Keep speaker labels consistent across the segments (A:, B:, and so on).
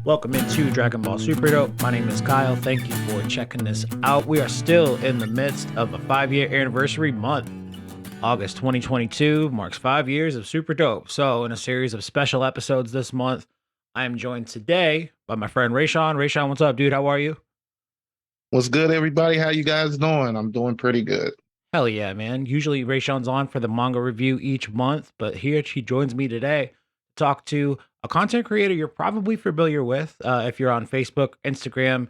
A: Welcome into Dragon Ball Super Dope. My name is Kyle. Thank you for checking this out. We are still in the midst of a 5-year anniversary month. August 2022 marks 5 years of Super Dope. So, in a series of special episodes this month, I am joined today by my friend Rayshawn. Rayshawn, what's up, dude? How are you?
B: What's good, everybody? How you guys doing? I'm doing pretty good.
A: Hell yeah, man. Usually Rayshawn's on for the manga review each month, but here she joins me today to talk to a content creator you're probably familiar with if you're on Facebook, Instagram,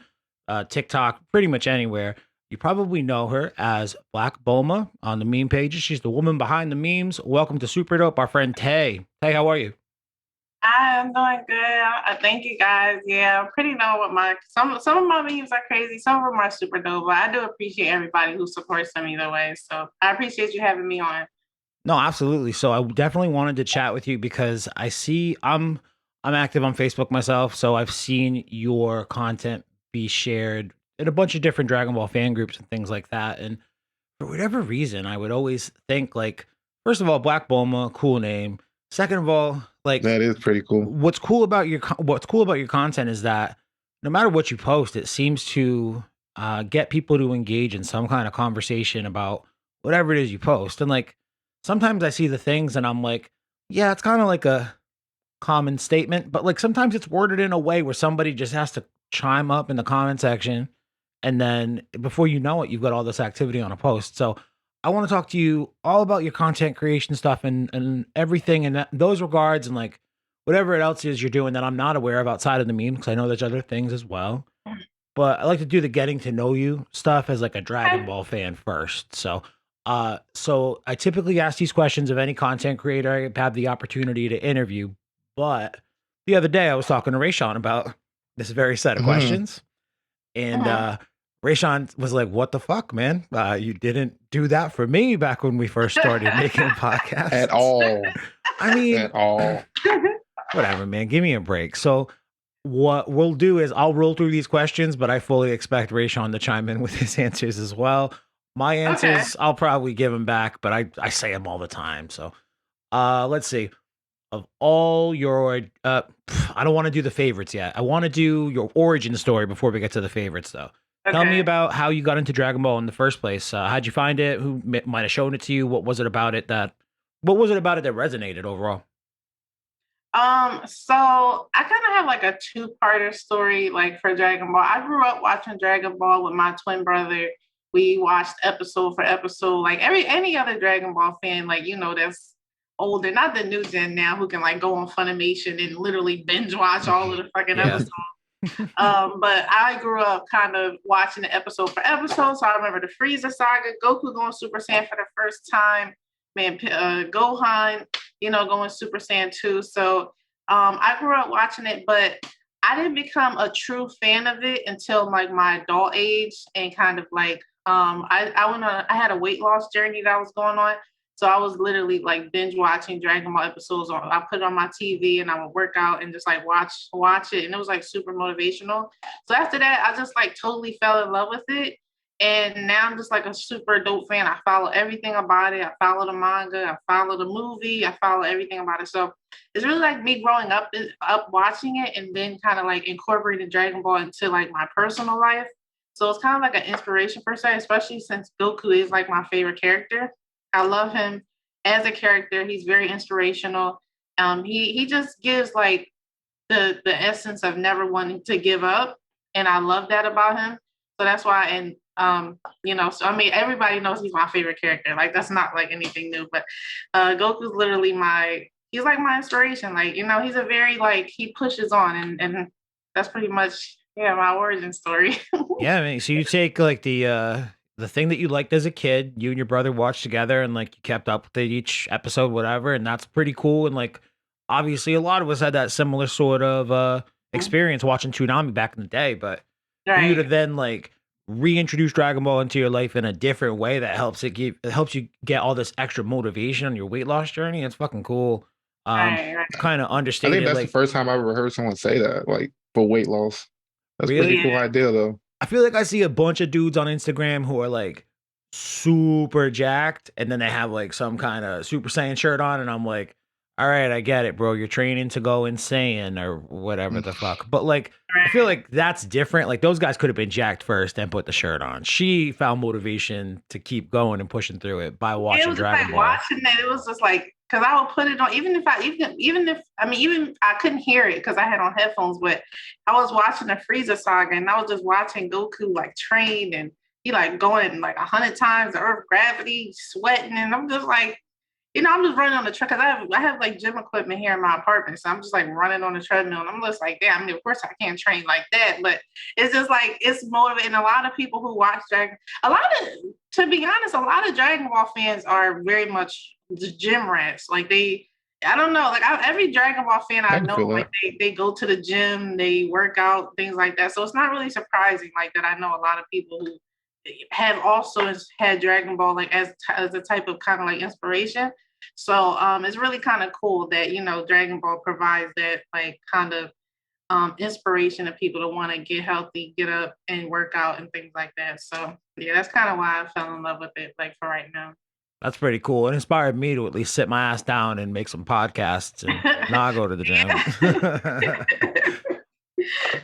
A: TikTok, pretty much anywhere. You probably know her as Black Bulma on the meme pages. She's the woman behind the memes. Welcome to Super Dope, our friend Tay. Tay, how are you?
C: Hi, I'm doing good. Thank you guys. Yeah, I'm pretty know what my some of my memes are crazy. Some of them are super dope, but I do appreciate everybody who supports them either way. So I appreciate you having me on.
A: No, absolutely. So I definitely wanted to chat with you because I see I'm active on Facebook myself, so I've seen your content be shared in a bunch of different Dragon Ball fan groups and things like that. And for whatever reason, I would always think like, first of all, Black Bulma, cool name. Second of all, like
B: That is pretty cool.
A: what's cool about your content is that no matter what you post, it seems to get people to engage in some kind of conversation about whatever it is you post. And like sometimes I see the things and I'm like, yeah, it's kind of like a common statement, but like sometimes it's worded in a way where somebody just has to chime up in the comment section, and then before you know it, you've got all this activity on a post. So I want to talk to you all about your content creation stuff and everything in those regards, and like whatever else is you're doing that I'm not aware of outside of the meme, because I know there's other things as well. But I like to do the getting to know you stuff as like a Dragon Ball fan first. So I typically ask these questions of any content creator I have the opportunity to interview. But the other day I was talking to Rayshawn about this very set of
B: Mhm.
A: questions. And
C: Mhm.
A: Rayshawn was like, "What the fuck, man? You didn't do that for me back when we first started making
B: At
A: podcasts."
B: all.
A: I mean,
B: At all.
A: whatever, man. Give me a break. So what we'll do is I'll roll through these questions, but I fully expect Rayshawn to chime in with his answers as well. My
C: Okay.
A: answers, I'll probably give him back, but I say them all the time. So let's see. Of all your I don't want to do the favorites yet. I want to do your origin story before we get to the favorites though. Tell me
C: Okay.
A: about how you got into Dragon Ball in the first place. How'd you find it? Who might have shown it to you? What was it about it that resonated overall?
C: So I kind of have like a two-parter story, like for Dragon Ball. I grew up watching Dragon Ball with my twin brother. We watched episode for episode, like any other Dragon Ball fan, like that's older, not the new gen now, who can like go on Funimation and literally binge watch all of the fucking
A: Yeah.
C: episodes. But I grew up kind of watching the episode for episode. So I remember the Frieza saga, Goku going Super Saiyan for the first time, man, Gohan, going Super Saiyan 2. So I grew up watching it, but I didn't become a true fan of it until like my adult age and kind of like I had a weight loss journey that I was going on. So I was literally like binge watching Dragon Ball episodes. I put it on my TV and I would work out and just like watch it, and it was like super motivational. So after that, I just like totally fell in love with it, and now I'm just like a super dope fan. I follow everything about it. I follow the manga. I follow the movie. I follow everything about it. So it's really like me growing up watching it, and then kind of like incorporating Dragon Ball into like my personal life. So it's kind of like an inspiration per se, especially since Goku is like my favorite character. I love him as a character. He's very inspirational. He just gives like the essence of never wanting to give up, and I love that about him. So that's why, and so I mean, everybody knows he's my favorite character. Like that's not like anything new, but Goku's literally he's like my inspiration. Like he's a very like he pushes on, and that's pretty much my origin story.
A: Yeah, I mean, so you take like the thing that you liked as a kid, you and your brother watched together and like you kept up with it each episode, whatever, and that's pretty cool. And like obviously a lot of us had that similar sort of experience watching Toonami back in the day, but for you to
C: Right.
A: then like reintroduce Dragon Ball into your life in a different way that it helps you get all this extra motivation on your weight loss journey, it's fucking cool.
C: Right.
A: It's kind of
B: I think
A: understated,
B: that's the
A: like
B: first time I've ever heard someone say that, like for weight loss. That's a pretty
A: really.
C: Yeah.
B: cool idea though.
A: I feel like I see a bunch of dudes on Instagram who are like super jacked, and then they have like some kind of Super Saiyan shirt on, and I'm like, all right, I get it, bro. You're training to go insane or whatever the fuck. But like, I feel like that's different. Like those guys could have been jacked first and put the shirt on. She found motivation to keep going and pushing through it by
C: It
A: watching
C: was just
A: Dragon
C: like
A: Ball.
C: watching it. It was just like because I would put it on even if I mean even I couldn't hear it because I had on headphones, but I was watching the Frieza saga and I was just watching Goku like train and he like going like 100 times the Earth gravity, sweating, and I'm just like I'm just running on the truck because I have like gym equipment here in my apartment. So I'm just like running on the treadmill. And I'm just like, damn, I mean, of course I can't train like that. But it's just like it's motivating. A lot of people who watch Dragon, a lot of to be honest, a lot of Dragon Ball fans are very much the gym rats. Like I don't know, like every Dragon Ball fan
B: I
C: I
B: can
C: know,
B: feel
C: like
B: that.
C: they go to the gym, they work out, things like that. So it's not really surprising, like that. I know a lot of people who have also had Dragon Ball like as a type of kind of like inspiration. So it's really kind of cool that Dragon Ball provides that like kind of inspiration to people to want to get healthy, get up and work out and things like that. So yeah, that's kind of why I fell in love with it. Like for right now.
A: That's pretty cool. It inspired me to at least sit my ass down and make some podcasts and not go to the gym.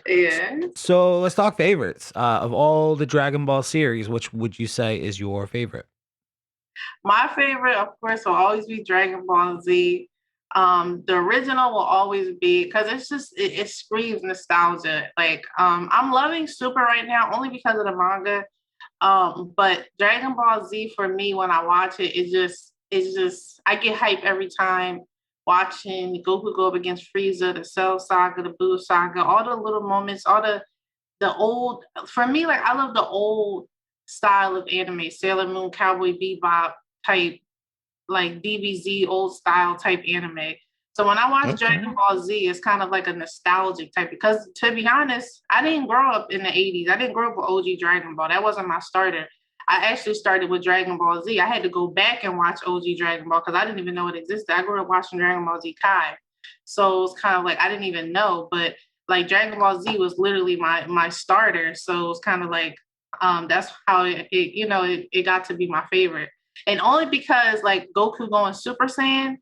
C: Yeah.
A: So let's talk favorites. Of all the Dragon Ball series, which would you say is your favorite?
C: My favorite, of course, will always be Dragon Ball Z. The original will always be because it screams nostalgia. Like I'm loving Super right now only because of the manga. But Dragon Ball Z for me when I watch it, it's just I get hype every time watching Goku go up against Frieza, the Cell Saga, the Buu Saga, all the little moments, all the old for me, like I love the old style of anime, Sailor Moon, Cowboy Bebop type, like DBZ old style type anime. So when I watch
B: Okay.
C: Dragon Ball Z, it's kind of like a nostalgic type because to be honest, I didn't grow up in the 80s. I didn't grow up with OG Dragon Ball. That wasn't my starter. I actually started with Dragon Ball Z. I had to go back and watch OG Dragon Ball because I didn't even know it existed. I grew up watching Dragon Ball Z Kai. So it's kind of like I didn't even know, but like Dragon Ball Z was literally my starter. So it's kind of like that's how it got to be my favorite. And only because like Goku going Super Saiyan,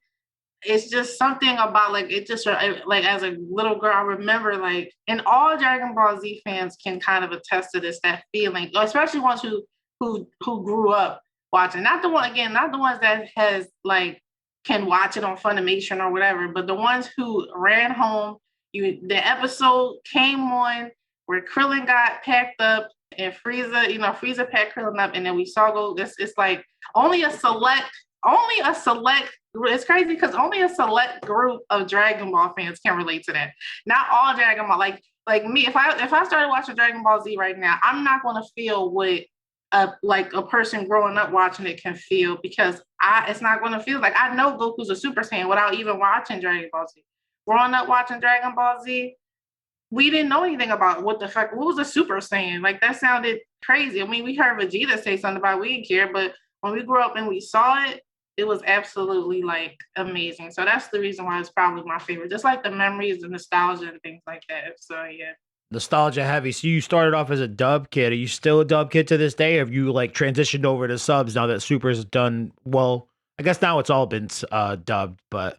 C: it's just something about like it just like as a little girl, I remember like, and all Dragon Ball Z fans can kind of attest to this, that feeling, especially ones who grew up watching, not the ones that has like can watch it on Funimation or whatever, but the ones who ran home. The episode came on where Krillin got packed up and Frieza packed Krillin up, and then we saw go. It's like only a select it's crazy because only a select group of Dragon Ball fans can relate to that. Not all Dragon Ball, like me, if I started watching Dragon Ball Z right now, I'm not gonna feel what a person growing up watching it can feel because it's not gonna feel like I know Goku's a Super Saiyan without even watching Dragon Ball Z. Growing up watching Dragon Ball Z, we didn't know anything about what was a Super Saiyan. Like that sounded crazy. I mean, we heard Vegeta say something about it, we didn't care, but when we grew up and we saw it, it was absolutely like amazing. So that's the reason why it's probably my favorite. Just like the memories, the nostalgia, and things like that. So yeah.
A: Nostalgia heavy. So you started off as a dub kid. Are you still a dub kid to this day? Or have you like transitioned over to subs now that Super's done? Well, I guess now it's all been dubbed, but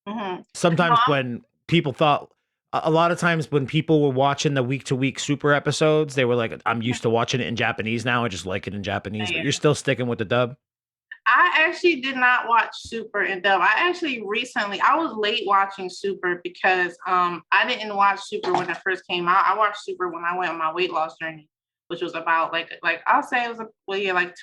C: Mm-hmm.
A: sometimes when people thought a lot of times when people were watching the week to week Super episodes, they were like, I'm used to watching it in Japanese now. I just like it in Japanese, but
C: Yeah.
A: you're still sticking with the dub.
C: I actually did not watch Super in dub. I was late watching Super because I didn't watch Super when it first came out. I watched Super when I went on my weight loss journey, which was about like I'll say it was like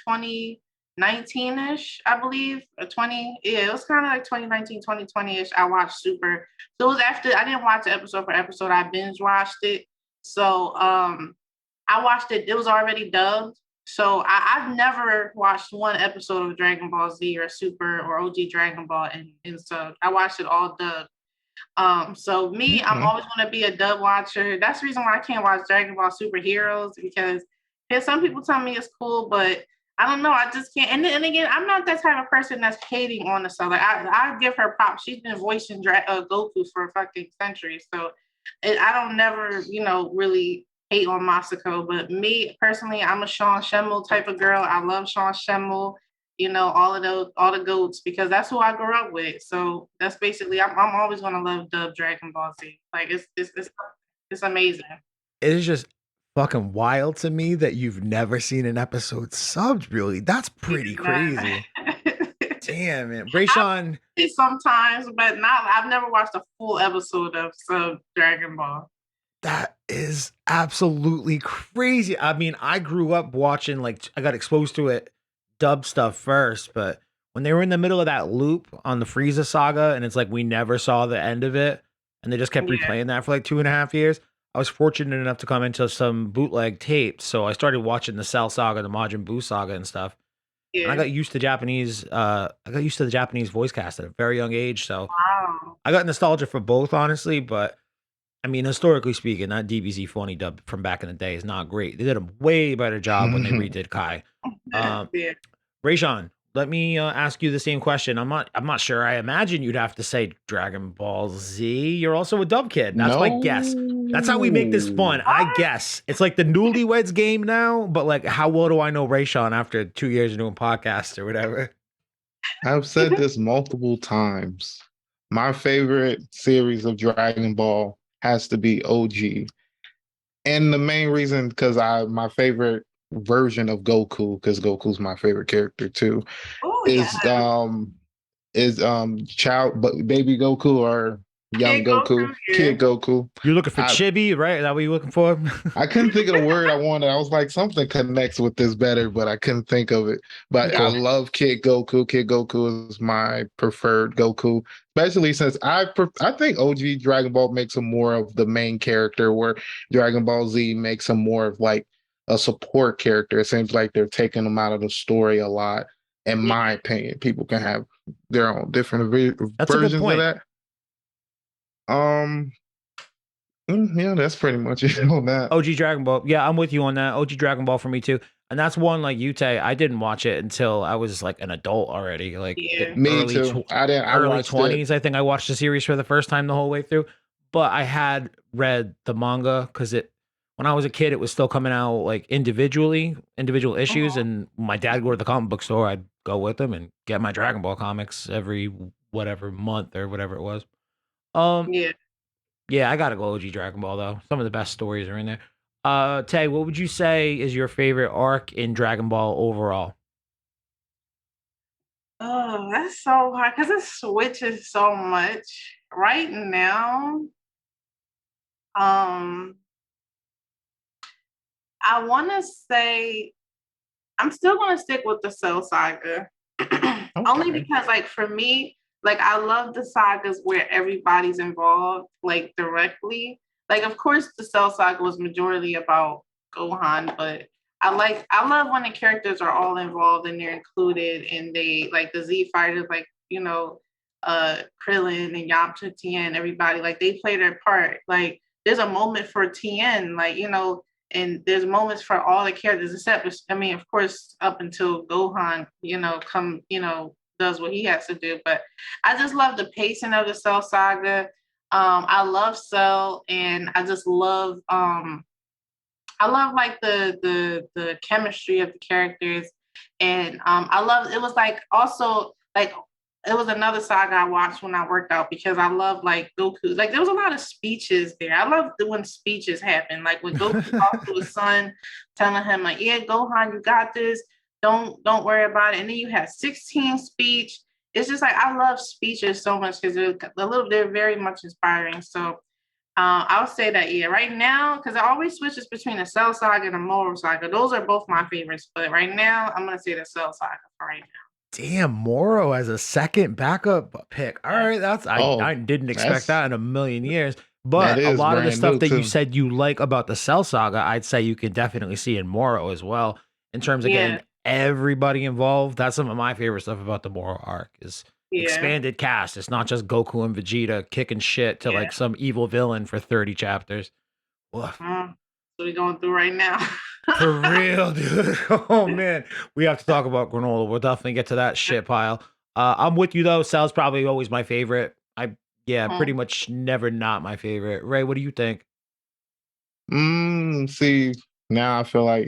C: 2019-ish, I believe, or 20. Yeah, it was kind of like 2019, 2020-ish. I watched Super. So it was after I didn't watch it episode for episode. I binge watched it. So I watched it. It was already dubbed. So I've never watched one episode of Dragon Ball Z or Super or OG Dragon Ball, and so I watched it all dubbed. So me, I'm
B: Okay.
C: always going to be a dub watcher. That's the reason why I can't watch Dragon Ball Superheroes because some people tell me it's cool, but I don't know. I just can't. And again, I'm not that type of person that's hating on the sub. Like I give her props. She's been voicing Goku for fucking centuries. So I don't never, really hate on Masako. But me personally, I'm a Sean Schemmel type of girl. I love Sean Schemmel. all the goats, because that's who I grew up with. So that's basically, I'm always gonna love Dub Dragon Ball Z. Like it's amazing.
A: It is just fucking wild to me that you've never seen an episode subbed. Really, that's pretty crazy. Damn, man, Brayshawn.
C: Sometimes, but not. I've never watched a full episode of Sub Dragon Ball.
A: That is absolutely crazy. I mean, I grew up watching, like, I got exposed to it dub stuff first, but when they were in the middle of that loop on the Frieza saga, and it's like we never saw the end of it, and they just kept replaying that for like 2.5 years. I was fortunate enough to come into some bootleg tapes, so I started watching the Cell saga, the Majin Buu saga, and stuff. And I got used to Japanese. I got used to the Japanese voice cast at a very young age, so I got nostalgia for both, honestly. But I mean, historically speaking, that DBZ phony dub from back in the day is not great. They did a way better job when they redid Kai. Rayshawn, let me ask you the same question. I'm not sure. I imagine you'd have to say Dragon Ball Z. You're also a dub kid. That's my guess. That's how we make this fun. I guess it's like the newlyweds game now, but like, how well do I know Rayshawn after 2 years of doing podcasts or whatever?
B: I've said this multiple times. My favorite series of Dragon Ball has to be OG. And the main reason, because my favorite version of Goku, because Goku's my favorite character too, is child baby Goku or young Goku, Kid Goku.
A: You're looking for chibi, right? Is that what you're looking for?
B: I couldn't think of the word I wanted. I was like, something connects with this better, but I couldn't think of it. But I love Kid Goku. Kid Goku is my preferred Goku, especially since I think OG Dragon Ball makes him more of the main character, where Dragon Ball Z makes him more of like a support character. It seems like they're taking him out of the story a lot. In my opinion, people can have their own different versions of that. Yeah, that's pretty much it on that.
A: OG Dragon Ball. Yeah, I'm with you on that. OG Dragon Ball for me too. And that's one like you, Tay. I didn't watch it until I was like an adult already. Like
B: me too.
A: Early 20s. I think I watched the series for the first time the whole way through. But I had read the manga because when I was a kid, it was still coming out like individual issues. And my dad would go to the comic book store. I'd go with him and get my Dragon Ball comics every whatever month or whatever it was. Yeah, I gotta go OG Dragon Ball though. Some of the best stories are in there. Tay, what would you say is your favorite arc in Dragon Ball overall?
C: Oh, that's so hard because it switches so much. Right now, I want to say I'm still gonna stick with the Cell Saga, only because, like, for me, like, I love the sagas where everybody's involved, like, directly. Like, of course, the Cell Saga was majority about Gohan, but I love when the characters are all involved and they're included, and they, like, the Z fighters, like, Krillin and Yamcha, Tien, everybody, like, they play their part. Like, there's a moment for Tien, like, and there's moments for all the characters, except, I mean, of course, up until Gohan, does what he has to do. But I just love the pacing of the Cell Saga. I love Cell, and I just love like the chemistry of the characters, and I love it. Was like also like it was another saga I watched when I worked out, because I love like Goku. Like, there was a lot of speeches there. I love when speeches happen, like when Goku talks to his son, telling him like, "Yeah, Gohan, you got this. Don't worry about it." And then you have 16 speech. It's just like, I love speeches so much because they're very much inspiring. So I'll say that, right now, because it always switches between the Cell Saga and the Moro Saga. Those are both my favorites, but right now I'm gonna say the Cell Saga for right now.
A: Damn, Moro as a second backup pick. All right, I didn't expect that in a million years. But a lot of the stuff that you said you like about the Cell Saga, I'd say you can definitely see in Moro as well. In terms of getting everybody involved, that's some of my favorite stuff about the Moro arc is expanded cast. It's not just Goku and Vegeta kicking shit to like some evil villain for 30 chapters.
C: What we're going through right now.
A: For real, dude. Oh man, we have to talk about granola. We'll definitely get to that shit pile. I'm with you though. Cell's probably always my favorite. Pretty much never not my favorite. Ray, what do you think?
B: See, now I feel like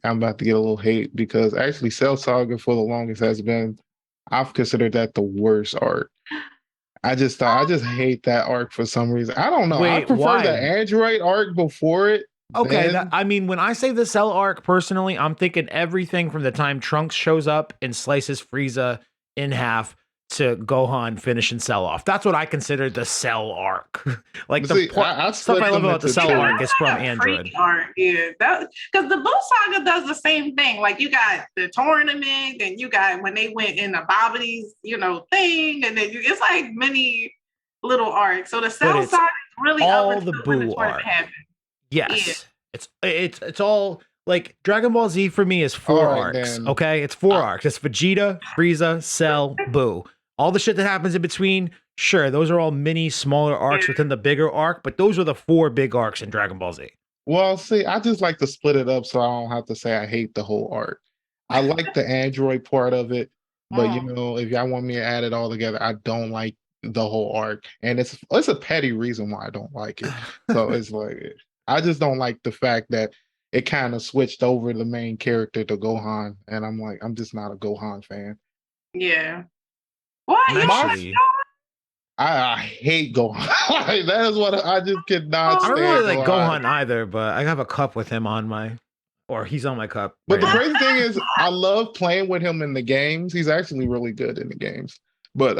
B: I'm about to get a little hate because actually Cell Saga for the longest has been, I've considered that the worst arc. I just hate that arc for some reason. I don't know. I
A: Wait,
B: prefer the
A: why?
B: Android arc before it.
A: Okay, that
B: Then
A: I mean, when I say the Cell arc, personally, I'm thinking everything from the time Trunks shows up and slices Frieza in half to Gohan finishing Cell off. That's what I consider the Cell arc. Like the
B: see, I
A: stuff
B: split
A: I love
B: them
A: about the
B: into
A: Cell
B: two.
A: arc is from
C: That free
A: Android.
C: art, yeah. That because the Boo Saga does the same thing. Like you got the tournament, and you got when they went in the Bobbity's, thing, and then it's like many little arcs. So the Cell
A: it's
C: Saga is really up
A: all the
C: until when the
A: Boo
C: tournament
A: arc.
C: happened. Yeah.
A: Yes. It's all like Dragon Ball Z for me is
B: All
A: four
B: right,
A: arcs.
B: then.
A: Okay, it's four
B: I-
A: arcs. It's Vegeta, Frieza, Cell, Boo. All the shit that happens in between, sure, those are all mini, smaller arcs within the bigger arc, but those are the four big arcs in Dragon Ball Z.
B: Well, see, I just like to split it up so I don't have to say I hate the whole arc. I like the Android part of it, but if y'all want me to add it all together, I don't like the whole arc, and it's a petty reason why I don't like it. So it's like I just don't like the fact that it kind of switched over the main character to Gohan, and I'm like, I'm just not a Gohan fan.
C: Yeah. What?
A: I'm
C: You don't like
A: actually,
B: I hate Gohan. That is what I just could not
A: I don't
B: stand
A: really like
B: Gohan.
A: Gohan either, but I have a cup with him on my, or he's on my cup.
B: But the
A: right now.
B: crazy thing is, I love playing with him in the games. He's actually really good in the games. But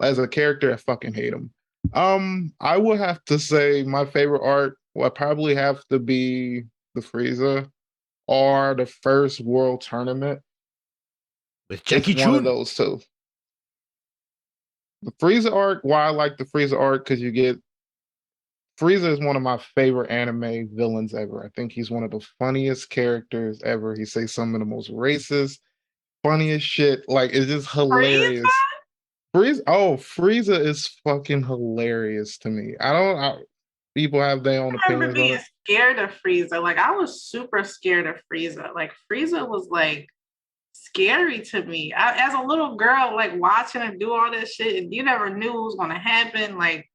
B: as a character, I fucking hate him. I would have to say my favorite arc would probably have to be the Frieza or the first World Tournament.
A: With Jackie
B: It's one of
A: Chun.
B: those two. The Frieza arc. Why I like the Frieza arc because you get Frieza is one of my favorite anime villains ever. I think he's one of the funniest characters ever. He says some of the most racist, funniest shit. Like it's just hilarious. Frieza is fucking hilarious to me. People have their own
C: I remember
B: opinions on
C: being
B: it.
C: scared of Frieza. Like I was super scared of Frieza. Like Frieza was like scary to me. As a little girl, like watching him do all this shit, and you never knew what was gonna happen. Like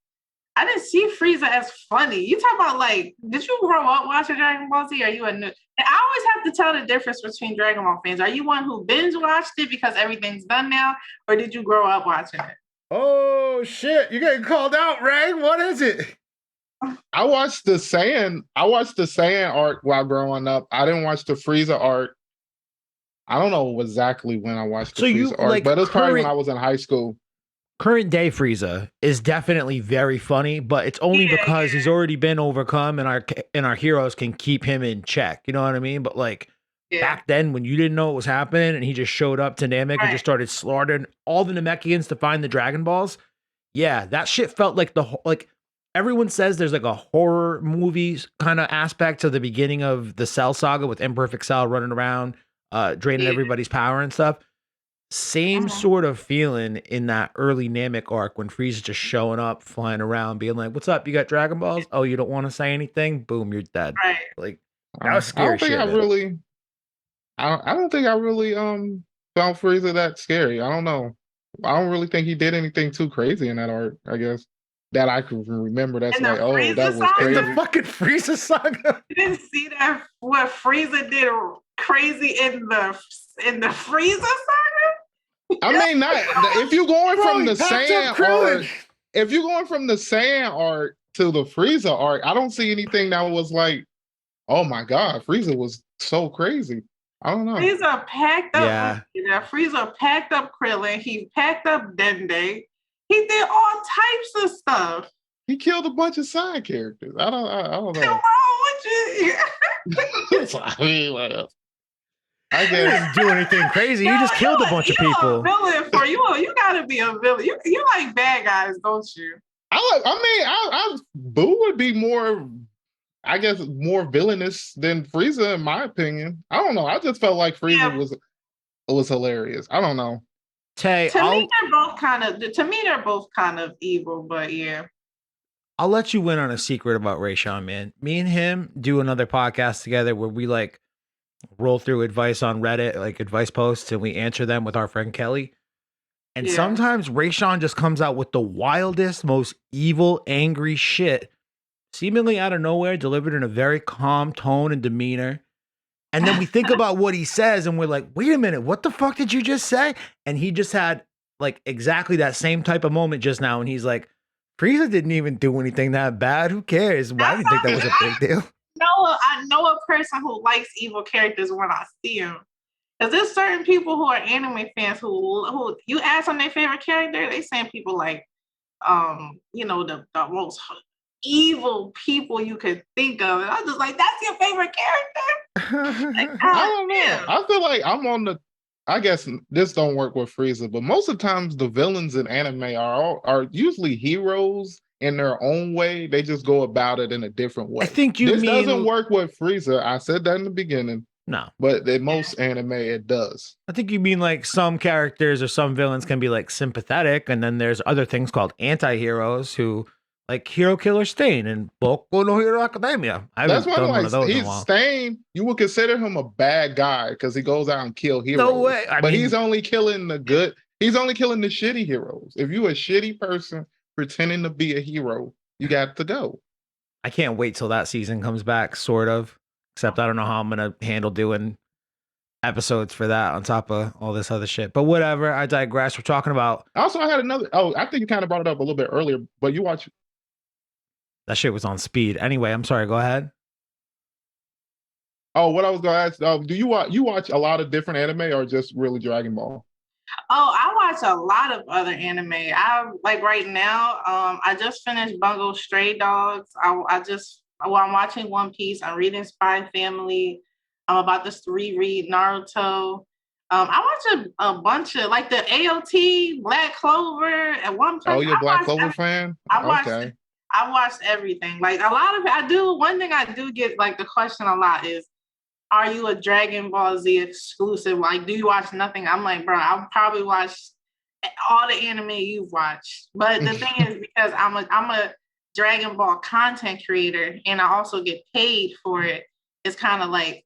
C: I didn't see Frieza as funny. You talk about like, did you grow up watching Dragon Ball Z? Are you a new? And I always have to tell the difference between Dragon Ball fans. Are you one who binge watched it because everything's done now, or did you grow up watching it?
A: Oh shit! You're getting called out, Ray. What is it?
B: I watched the Saiyan arc while growing up. I didn't watch the Frieza arc. I don't know exactly when I watched the Frieza arc, but it was probably when I was in high school.
A: Current day Frieza is definitely very funny, but it's only because he's already been overcome, and our heroes can keep him in check. You know what I mean? But like back then, when you didn't know what was happening, and he just showed up to Namek and just started slaughtering all the Namekians to find the Dragon Balls. Yeah, that shit felt like like everyone says there's like a horror movies kind of aspect to the beginning of the Cell saga with Imperfect Cell running around, draining everybody's power and stuff. Same sort of feeling in that early Namek arc when Frieza's just showing up, flying around, being like, "What's up? You got Dragon Balls? Oh, you don't want to say anything? Boom, you're dead."
C: Right.
A: Like that was scary shit.
B: I don't think I really found Frieza that scary. I don't know. I don't really think he did anything too crazy in that arc, I guess. That I can remember. That's like, oh, that was crazy.
A: The fucking Frieza saga.
C: You didn't see that what Frieza did crazy in the Frieza saga?
B: I mean, not if you're going from the Saiyan arc, if you're going from the Saiyan arc to the Frieza arc, I don't see anything that was like, oh my god, Frieza was so crazy. I don't know.
C: Frieza packed up. Yeah. Frieza packed up Krillin. He packed up Dende. He did all types of stuff.
B: He killed a bunch of side characters. I don't know.
C: What's wrong with you?
B: I mean, like,
A: I didn't do anything crazy. You just killed a bunch of people.
C: A villain for you. You gotta be a villain. You like bad guys, don't you?
B: Boo would be more, I guess, more villainous than Frieza, in my opinion. I don't know. I just felt like Frieza was hilarious. I don't know.
A: To me,
C: they're both kind of evil, but yeah.
A: I'll let you in on a secret about Rayshawn, man. Me and him do another podcast together where we like roll through advice on Reddit, like advice posts, and we answer them with our friend Kelly. And sometimes Rayshawn just comes out with the wildest, most evil, angry shit, seemingly out of nowhere, delivered in a very calm tone and demeanor. And then we think about what he says and we're like, wait a minute, what the fuck did you just say? And he just had like exactly that same type of moment just now. And he's like, Frieza didn't even do anything that bad. Who cares? Well, I didn't think that was a big deal.
C: I know a person who likes evil characters when I see them. Because there's certain people who are anime fans who you ask them their favorite character, they saying people like, the most evil people you could think of. And I'm just like, that's your favorite character? Like,
B: I don't know. I feel like I'm on the. I guess this don't work with Frieza, but most of the times the villains in anime are usually heroes in their own way. They just go about it in a different way.
A: I think
B: this doesn't work with Frieza. I said that in the beginning.
A: No.
B: But in most anime, it does.
A: I think you mean like some characters or some villains can be like sympathetic, and then there's other things called anti-heroes who like Hero Killer Stain and Boku no Hero Academia.
B: That's why one of those he's Stain. You would consider him a bad guy because he goes out and kill heroes.
A: No way.
B: But he's only killing the good. He's only killing the shitty heroes. If you a shitty person pretending to be a hero, you got to go.
A: I can't wait till that season comes back, sort of. Except I don't know how I'm gonna handle doing episodes for that on top of all this other shit. But whatever, I digress. We're talking about.
B: Also, I had another. Oh, I think you kind of brought it up a little bit earlier, but you watch.
A: That shit was on speed. Anyway, I'm sorry. Go ahead.
B: Oh, what I was gonna ask. Do you watch a lot of different anime or just really Dragon Ball?
C: Oh, I watch a lot of other anime. I like right now. I just finished Bungo Stray Dogs. I'm watching One Piece. I'm reading Spy Family. I'm about to reread Naruto. I watch a bunch of like the AOT, Black Clover, at one point.
B: Oh, you're a Black Clover fan?
C: I watched everything. Like a lot of it, I do. One thing I do get like the question a lot is, are you a Dragon Ball Z exclusive? Like, do you watch nothing? I'm like, bro, I'll probably watch all the anime you've watched. But the thing is, because I'm a Dragon Ball content creator and I also get paid for it, it's kind of like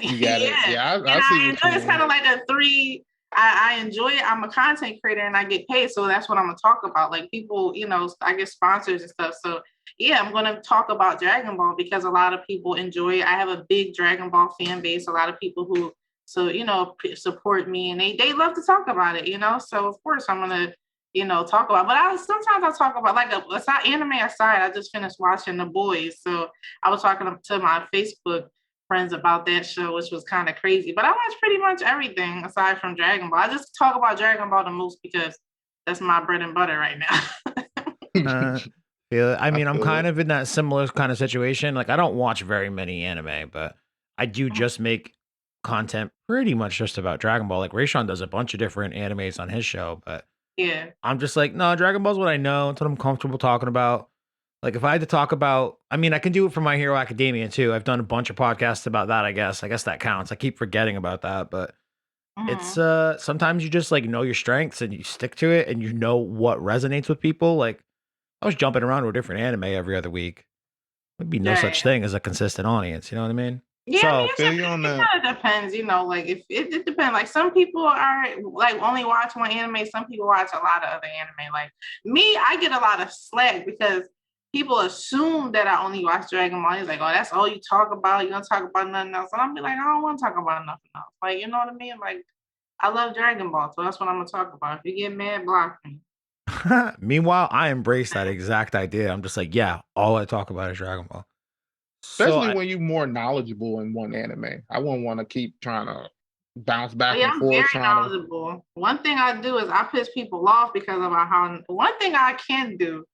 B: you got it. Yeah, I
C: enjoy it's kind of like a three. I enjoy it. I'm a content creator and I get paid, so that's what I'm gonna talk about. Like people, I get sponsors and stuff. So yeah, I'm gonna talk about Dragon Ball because a lot of people enjoy it. I have a big Dragon Ball fan base. A lot of people who support me and they love to talk about it. So of course I'm gonna talk about. But sometimes I talk about like anime aside. I just finished watching The Boys, so I was talking to my Facebook friends about that show, which was kind of crazy. But I watch pretty much everything aside from Dragon Ball. I just talk about Dragon Ball the most because that's my bread and butter right now.
A: I mean, I'm kind of in that similar kind of situation. Like, I don't watch very many anime, but I do just make content pretty much just about Dragon Ball. Like, Rayshawn does a bunch of different animes on his show, but
C: yeah,
A: I'm just like, no, Dragon Ball's what I know. It's what I'm comfortable talking about. Like, if I had to talk about, I mean, I can do it for My Hero Academia too. I've done a bunch of podcasts about that, I guess. I guess that counts. I keep forgetting about that, but it's sometimes you just like know your strengths and you stick to it and you know what resonates with people. Like, I was jumping around to a different anime every other week. There'd be no such thing as a consistent audience. You know what I mean?
C: Yeah, so, it kind of depends. Like if it depends. Like some people are like only watch one anime. Some people watch a lot of other anime. Like me, I get a lot of slack because people assume that I only watch Dragon Ball. He's like, oh, that's all you talk about. You don't talk about nothing else. And I'm be like, I don't want to talk about nothing else. Like, you know what I mean? Like, I love Dragon Ball, so that's what I'm gonna talk about. If you get mad, block me.
A: Meanwhile, I embrace that exact idea. I'm just like, yeah, all I talk about is Dragon Ball.
B: Especially when you're more knowledgeable in one anime. I wouldn't want to keep trying to bounce back and forth.
C: I'm very knowledgeable. One thing I do is I piss people off because of how. One thing I can do,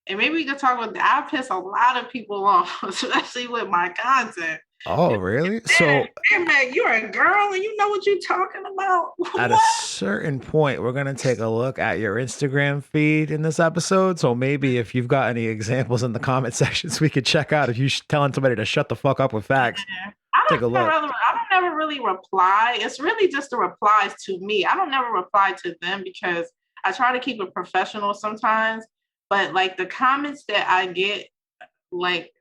C: and maybe we can talk about that. I piss a lot of people off, especially with my content.
A: Oh, really?
C: So, man, you're a girl and you know what you're talking about.
A: At a certain point, we're going to take a look at your Instagram feed in this episode. So maybe if you've got any examples in the comment sections, we could check out if you're telling somebody to shut the fuck up with facts. Take a look.
C: I don't never really reply. It's really just the replies to me. I don't never reply to them because I try to keep it professional sometimes. But like the comments that I get, like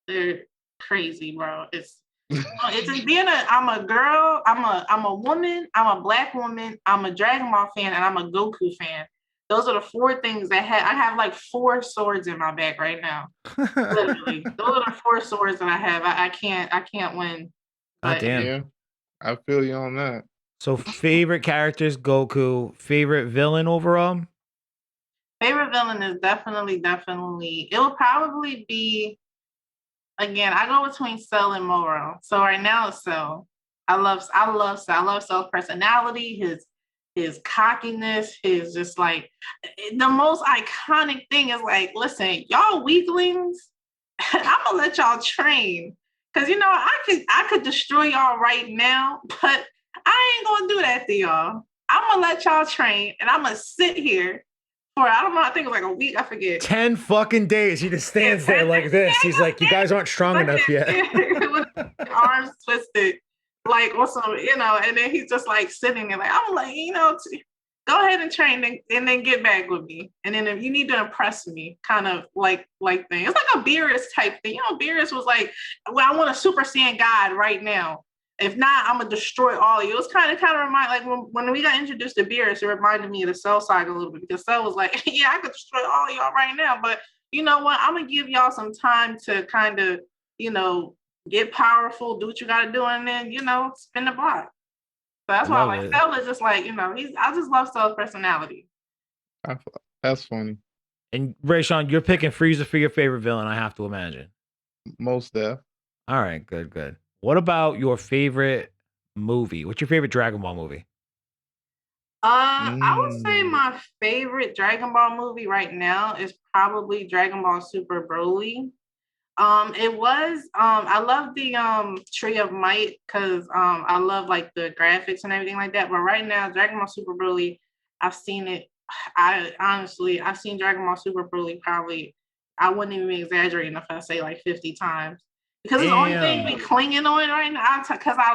C: they're crazy, bro. It's being I'm a girl, I'm a woman, I'm a black woman, I'm a Dragon Ball fan, and I'm a Goku fan. Those are the four things I have like 4 swords in my back right now. Literally. Those are the 4 swords that I have. I can't win
A: Ah,
C: But
A: damn.
B: Yeah, I feel you on that.
A: So favorite characters, Goku. Favorite villain overall?
C: favorite villain is definitely. It will probably be again. I go between Cell and Moro. So right now it's Cell. Cell. I love Cell's personality, his cockiness, his just like the most iconic thing is like, listen, y'all weaklings, I'm gonna let y'all train. Cause you know, I could destroy y'all right now, but I ain't gonna do that to y'all. I'm gonna let y'all train and I'm gonna sit here for I don't know, I think it was like a week, I forget.
A: 10 fucking days. He just stands there like this. He's like, you guys aren't strong enough yet.
C: With arms twisted, like or some, and then he's just like sitting there, like I'm like, go ahead and train and then get back with me. And then if you need to impress me, kind of like thing. It's like a Beerus type thing. Beerus was like, well, I want a Super Saiyan God right now. If not, I'm gonna destroy all of you. It's kind of remind like when we got introduced to Beerus, it reminded me of the Cell saga a little bit because Cell was like, yeah, I could destroy all of y'all right now, but you know what? I'm gonna give y'all some time to kind of, get powerful, do what you gotta do, and then, spin the block. So that's why I
A: Love
C: like
A: it.
C: Cell is just like, I just love Cell's personality.
B: I, that's funny.
A: And Rayshawn, you're picking Frieza for your favorite villain, I have to imagine.
B: Most def.
A: All right, good. What about your favorite movie? What's your favorite Dragon Ball movie?
C: I would say my favorite Dragon Ball movie right now is probably Dragon Ball Super Broly. It was I love the Tree of Might because I love like the graphics and everything like that. But right now, Dragon Ball Super Broly, I've seen it. I've seen Dragon Ball Super Broly probably. I wouldn't even be exaggerating if I say like 50 times because it's the only thing we
A: Damn.
C: clinging on right now. Because I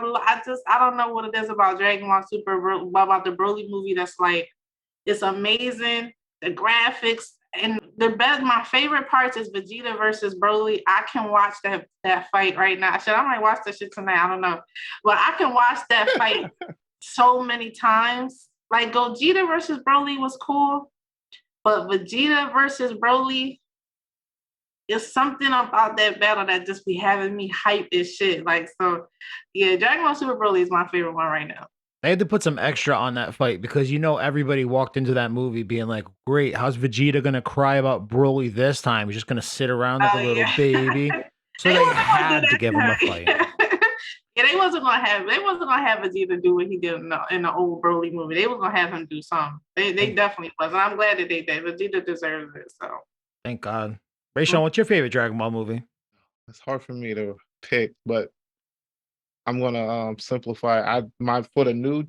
C: don't know what it is about Dragon Ball Super about the Broly movie that's like it's amazing. The graphics and my favorite parts is Vegeta versus Broly. I can watch that fight right now. I might watch that shit tonight. I don't know. But I can watch that fight so many times. Like Gogeta versus Broly was cool, but Vegeta versus Broly is something about that battle that just be having me hyped as shit. Like so, yeah, Dragon Ball Super Broly is my favorite one right now.
A: They had to put some extra on that fight because everybody walked into that movie being like, "Great, how's Vegeta gonna cry about Broly this time? He's just gonna sit around like a little
C: Yeah.
A: baby." So
C: They
A: they
C: wasn't gonna do
A: had to
C: that
A: give
C: to
A: him
C: her.
A: a fight.
C: Yeah, they wasn't gonna have Vegeta do what he did in the old Broly movie. They was gonna have him do something. They definitely was. And I'm glad that they did. Vegeta deserves it. So
A: Thank God. Rayshawn, what's your favorite Dragon Ball movie?
B: It's hard for me to pick, but I'm gonna simplify. I my for the new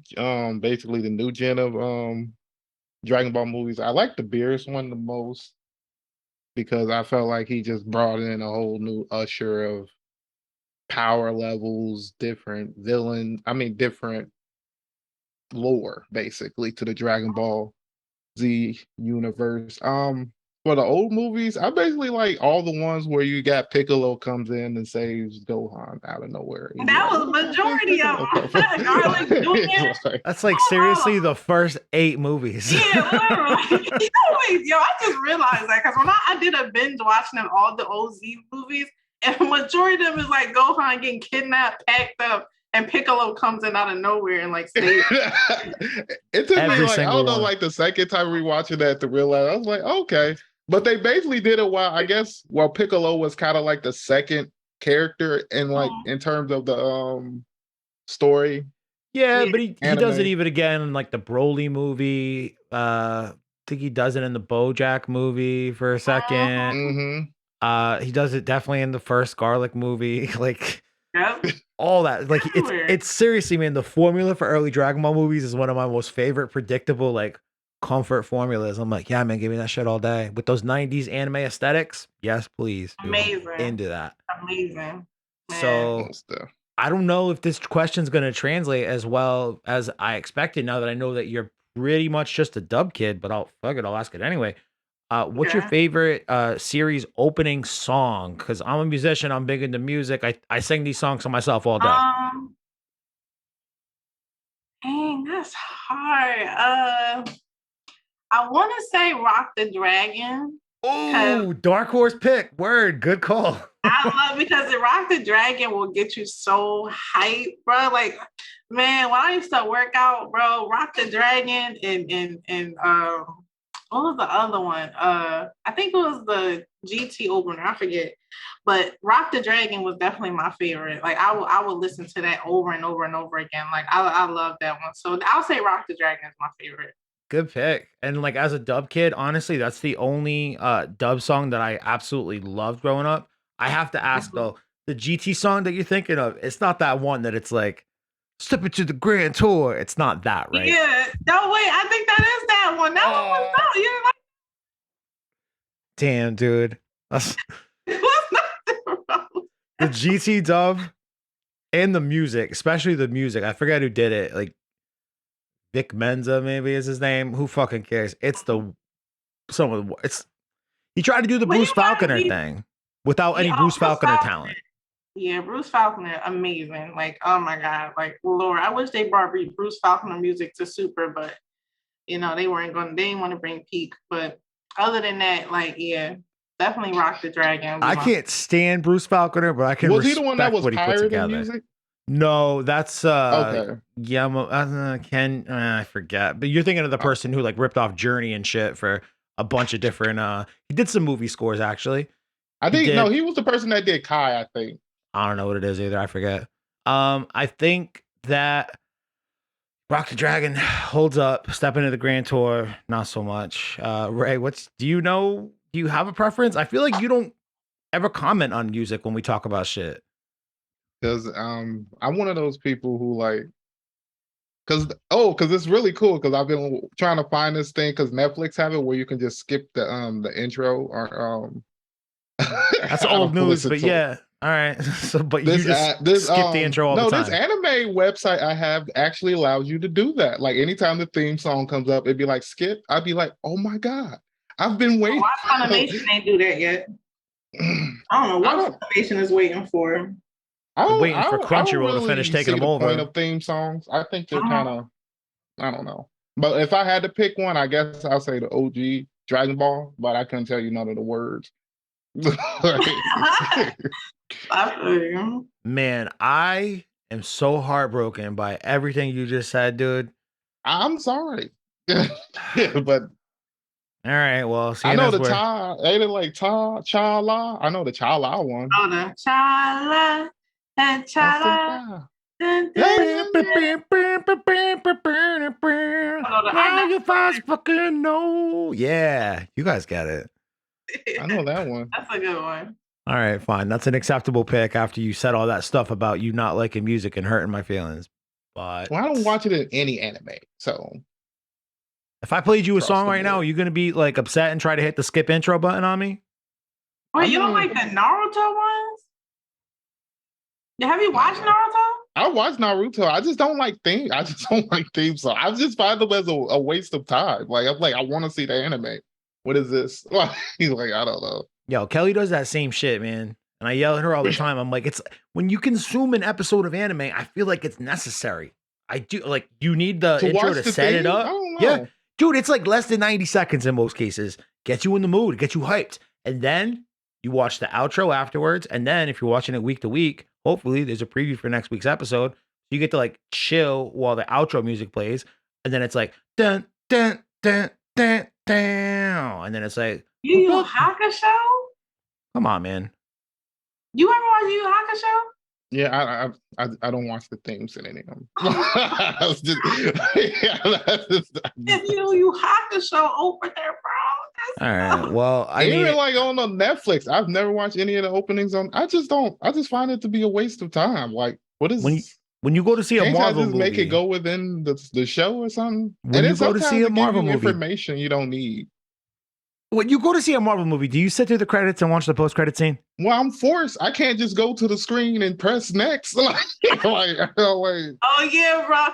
B: basically the new gen of Dragon Ball movies. I like the Beerus one the most because I felt like he just brought in a whole new usher of power levels, different different lore basically to the Dragon Ball Z universe. For the old movies, I basically like all the ones where you got Piccolo comes in and saves Gohan out of nowhere. And you're
C: that
B: like,
C: was
B: where the fuck does
C: majority of
B: Piccolo come from?
C: them. Garlic Jr.
B: It's like,
A: That's like
C: Oh,
A: seriously the first 8 movies.
C: yeah, literally. I just realized that because when I did a binge watching of all the OZ movies, and majority of them is like Gohan getting kidnapped, packed up, and Piccolo comes in out of nowhere and like saves.
B: it took me
A: Every
B: like I
A: single
B: don't know,
A: one.
B: like the second time rewatching that to realize I was like, okay. But they basically did it while Piccolo was kind of like the second character in like in terms of the story
A: Yeah,
C: Yeah.
A: but he does it
B: anime.
A: even again in like the Broly movie. I think he does it in the BoJack movie for a second.
B: Mm-hmm.
A: He does it definitely in the first Garlic movie. Like
C: Yep.
A: all that. Like
C: Everywhere.
A: it's seriously, man, the formula for early Dragon Ball movies is one of my most favorite predictable, like comfort formulas. I'm like, yeah, man, give me that shit all day. With those 90s anime aesthetics, yes, please, dude. I'm
C: Amazing.
A: into that.
C: Amazing. Man.
A: So I don't know if this question's going to translate as well as I expected now that I know that you're pretty much just a dub kid, but I'll ask it anyway. What's your
C: Okay.
A: favorite series opening song? Because I'm a musician, I'm big into music. I sing these songs to myself all day.
C: Dang, that's hard. I want to say Rock the Dragon.
A: Oh, dark horse pick. Word. Good call.
C: I love because the Rock the Dragon will get you so hyped, bro. Like, man, when I used to work out, bro, Rock the Dragon and what was the other one? I think it was the GT opener. I forget, but Rock the Dragon was definitely my favorite. Like, I would listen to that over and over and over again. Like, I love that one. So I'll say Rock the Dragon is my favorite.
A: Good pick. And like as a dub kid, honestly, that's the only dub song that I absolutely loved growing up. I have to ask though, the GT song that you're thinking of, it's not that one that it's like step into the grand tour. It's not that, right?
C: Yeah. No, wait, I think that is that one. That one was not. You didn't like
A: Damn, dude. That's
C: it was not
A: the GT dub and the music, especially the music. I forget who did it. Like Vic Menza, maybe is his name. Who fucking cares? It's he tried to do the Bruce Falconer thing without any Bruce Falconer talent.
C: Yeah, Bruce Falconer, amazing. Like, oh my God. Like, Lord, I wish they brought Bruce Falconer music to Super, but they didn't want to bring Peak. But other than that, like, yeah, definitely Rock the Dragon.
A: I can't stand Bruce Falconer, but I can
B: Was he the one that was
A: what he put together.
B: Music?
A: No, that's
B: okay.
A: Ken. I forget, but you're thinking of the person who like ripped off Journey and shit for a bunch of different. He did some movie scores actually.
B: I think he was the person that did Kai. I think
A: I don't know what it is either. I forget. I think that Rock the Dragon holds up. Step into the Grand Tour, not so much. Ray, do you have a preference? I feel like you don't ever comment on music when we talk about shit.
B: Because I'm one of those people who like, because it's really cool because I've been trying to find this thing because Netflix have it where you can just skip the intro or
A: that's old news, but yeah. All right. So, but you just skip the intro all the time.
B: No, this anime website I have actually allows you to do that. Like anytime the theme song comes up, it'd be like skip. I'd be like, oh my God, I've been waiting.
C: Why Funimation ain't do that yet? I don't know what Funimation is waiting for.
A: I'm waiting for Crunchyroll to finish taking them over.
B: Point of theme songs, I think they're kind of, I don't know. But if I had to pick one, I guess I'll say the OG Dragon Ball. But I couldn't tell you none of the words.
A: Man, I am so heartbroken by everything you just said, dude.
B: I'm sorry. But
A: all right, well,
B: I know the Cha, ain't it like Cha La? I know the Cha La one.
C: Oh, the Cha La and Cha La.
A: How you guys fucking know? Yeah, you guys get it.
B: I know that one.
C: That's a good one.
A: All right, fine. That's an acceptable pick after you said all that stuff about you not liking music and hurting my feelings. But
B: I don't watch it in any anime, so.
A: If I played you a song right now, are you going to be like upset and try to hit the skip intro button on me?
C: Wait, you don't like the Naruto ones? Have you watched Naruto?
B: I watched Naruto. I just don't like theme. I just don't like theme songs. I just find them as a waste of time. Like I'm like, I want to see the anime. What is this? He's like, I don't know.
A: Yo, Kelly does that same shit, man. And I yell at her all the time. I'm like, it's when you consume an episode of anime, I feel like it's necessary. I do like you need the intro to set it up. Yeah. Dude, it's like less than 90 seconds in most cases. Get you in the mood, get you hyped. And then you watch the outro afterwards. And then if you're watching it week to week, hopefully there's a preview for next week's episode. You get to like chill while the outro music plays. And then it's like dun dun dun dun dun. And then it's like
C: Yu Yu Hakusho?
A: Come on, man.
C: You ever watch Yu Yu Hakusho?
B: Yeah, I don't watch the themes in any of them.
C: If Yu Yu Hakusho over there, bro.
A: All right. Well,
B: even like on the Netflix, I've never watched any of the openings on. I just find it to be a waste of time. Like, what is
A: when you go to see a Marvel movie?
B: Make it go within the show or something.
A: When you go to see a Marvel movie,
B: information you don't need.
A: When you go to see a Marvel movie, do you sit through the credits and watch the post-credit scene?
B: Well, I'm forced. I can't just go to the screen and press next. Like,
C: oh yeah, bro.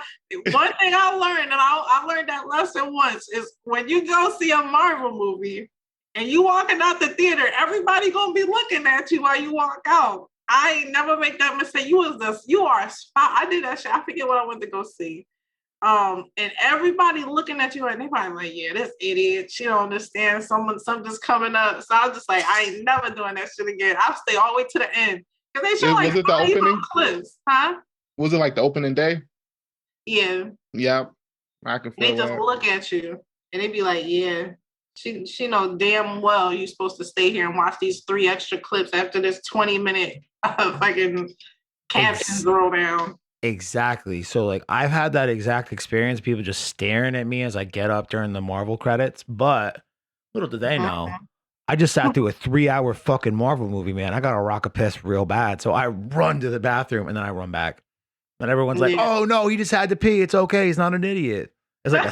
C: One thing I learned, and I learned that lesson once, is when you go see a Marvel movie and you walking out the theater, everybody gonna be looking at you while you walk out. I ain't never make that mistake. You are a spot. I did that shit. I forget what I went to go see. And everybody looking at you and they probably like, yeah, this idiot, she don't understand something's coming up. So I was just like, I ain't never doing that shit again. I'll stay all the way to the end. Because they show like
B: was it the opening
C: clips, huh?
B: Was it like the opening day?
C: Yeah.
B: Yeah, I can feel
C: They just
B: that.
C: look at you and they be like, yeah, she know damn well you're supposed to stay here and watch these 3 extra clips after this 20-minute fucking caption throw down.
A: Exactly. So like I've had that exact experience, people just staring at me as I get up during the Marvel credits, but little do they know, I just sat through a 3-hour fucking Marvel movie, man. I got a rock a piss real bad. So I run to the bathroom and then I run back. And everyone's like, "Oh no, he just had to pee. It's okay. He's not an idiot." It's like a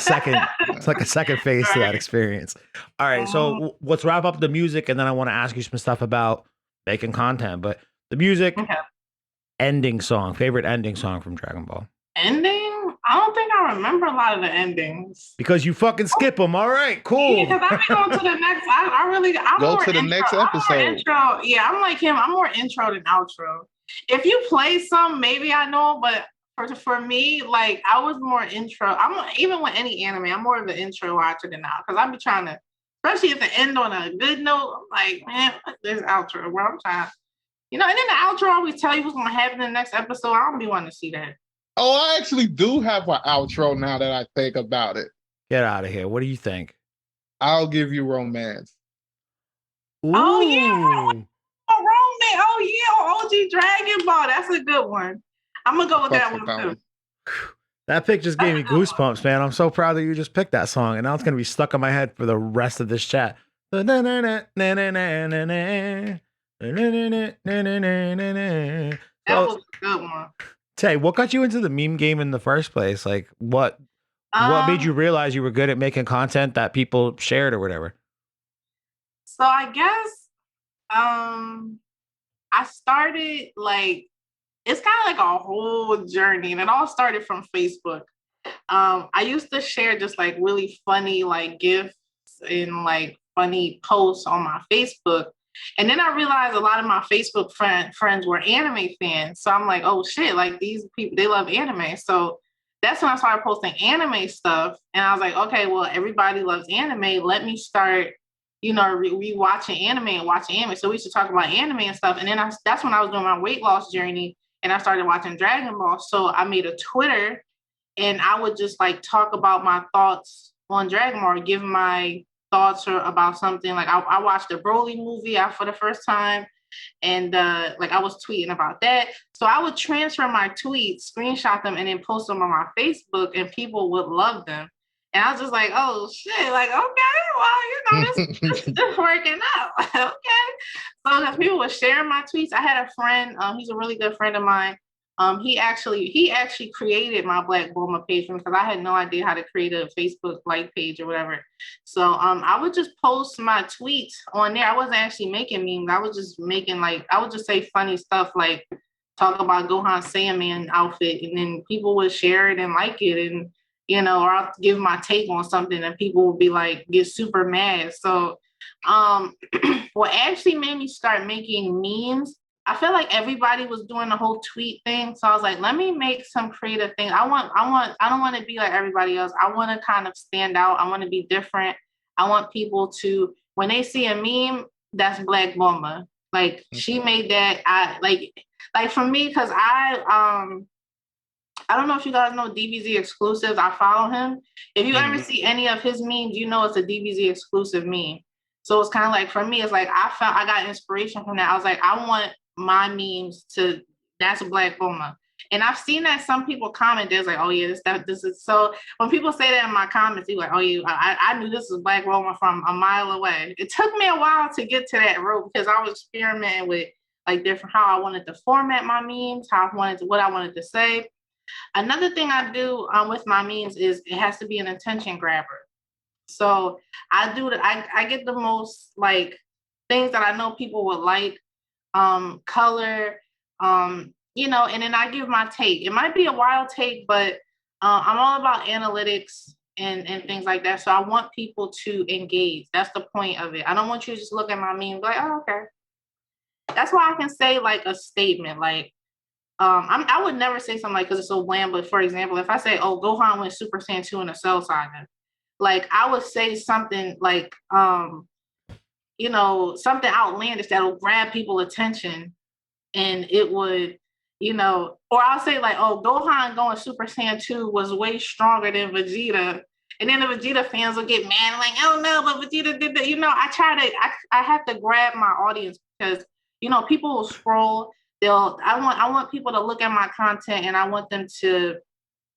A: second phase to that experience. All right, so let's wrap up the music, and then I want to ask you some stuff about making content. But the music, favorite ending song from Dragon Ball.
C: Ending? I don't think I remember a lot of the endings.
A: Because you fucking skip them. All right, cool.
C: Yeah, because I'm going to the next. I'm
B: go
C: more
B: to the
C: intro.
B: next episode.
C: Intro. Yeah, I'm like him. I'm more intro than outro. If you play some, maybe I know, but for me, like I was more intro. I'm even with any anime, I'm more of the intro watcher than now because I be trying to, especially if the end on a good note. I'm like, man, there's outro where I'm trying, and then the outro always tell you what's gonna happen in the next episode. I don't be wanting to see that.
B: Oh, I actually do have an outro now that I think about it.
A: Get out of here. What do you think?
B: I'll give you romance.
A: Ooh.
C: Oh yeah. Oh yeah, OG Dragon Ball. That's a good one. I'm gonna go with that one too.
A: That pick just gave me goosebumps, man. I'm so proud that you just picked that song, and now it's gonna be stuck in my head for the rest of this chat. That
C: was a good one.
A: Tay, what got you into the meme game in the first place? Like, what made you realize you were good at making content that people shared or whatever?
C: So I guess I started like, it's kind of like a whole journey, and it all started from Facebook. I used to share just like really funny like gifs and like funny posts on my Facebook. And then I realized a lot of my Facebook friends were anime fans. So I'm like, oh shit, like these people, they love anime. So that's when I started posting anime stuff. And I was like, okay, well, everybody loves anime. Let me start, rewatching anime and watching anime. So we used to talk about anime and stuff. And then that's when I was doing my weight loss journey and I started watching Dragon Ball. So I made a Twitter and I would just like talk about my thoughts on Dragon Ball, or give my thoughts or about something. Like I watched the Broly movie out for the first time, and like I was tweeting about that. So I would transfer my tweets, screenshot them, and then post them on my Facebook, and people would love them. And I was just like, oh shit, like okay, well, this is working out. Okay. So as people were sharing my tweets, I had a friend, he's a really good friend of mine. He actually created my Black Bulma page because I had no idea how to create a Facebook like page or whatever. So I would just post my tweets on there. I wasn't actually making memes. I was just making I would just say funny stuff like talk about Gohan Saiyaman outfit, and then people would share it and like it, and or I'll give my take on something and people would be like get super mad. So what actually made me start making memes, I feel like everybody was doing the whole tweet thing. So I was like, let me make some creative things. I don't want to be like everybody else. I want to kind of stand out. I want to be different. I want people to, when they see a meme, that's Black Bulma. Like she made that. I like for me, because I don't know if you guys know DBZ exclusives. I follow him. If you ever see any of his memes, it's a DBZ exclusive meme. So it's kind of like, for me, it's like I got inspiration from that. I was like, I want my memes that's Black Bulma. And I've seen that some people comment, there's like, oh yeah, this is. So when people say that in my comments, they're like, oh yeah, I knew this was Black Bulma from a mile away. It took me a while to get to that road because I was experimenting with like different, how I wanted to format my memes, what I wanted to say. Another thing I do with my memes is it has to be an attention grabber. So I get the most like things that I know people would like, color, and then I give my take. It might be a wild take, but I'm all about analytics and things like that. So I want people to engage. That's the point of it. I don't want you to just look at my meme like, oh, okay. That's why I can say like a statement like, I would never say something like because it's so bland, but for example, if I say, "Oh, Gohan went Super Saiyan 2 in a Cell Saga," like I would say something like, something outlandish that'll grab people attention, and it would, or I'll say like, "Oh, Gohan going Super Saiyan 2 was way stronger than Vegeta." And then the Vegeta fans will get mad, like, "Oh no, but Vegeta did that." I have to grab my audience because people will scroll. I want people to look at my content, and I want them to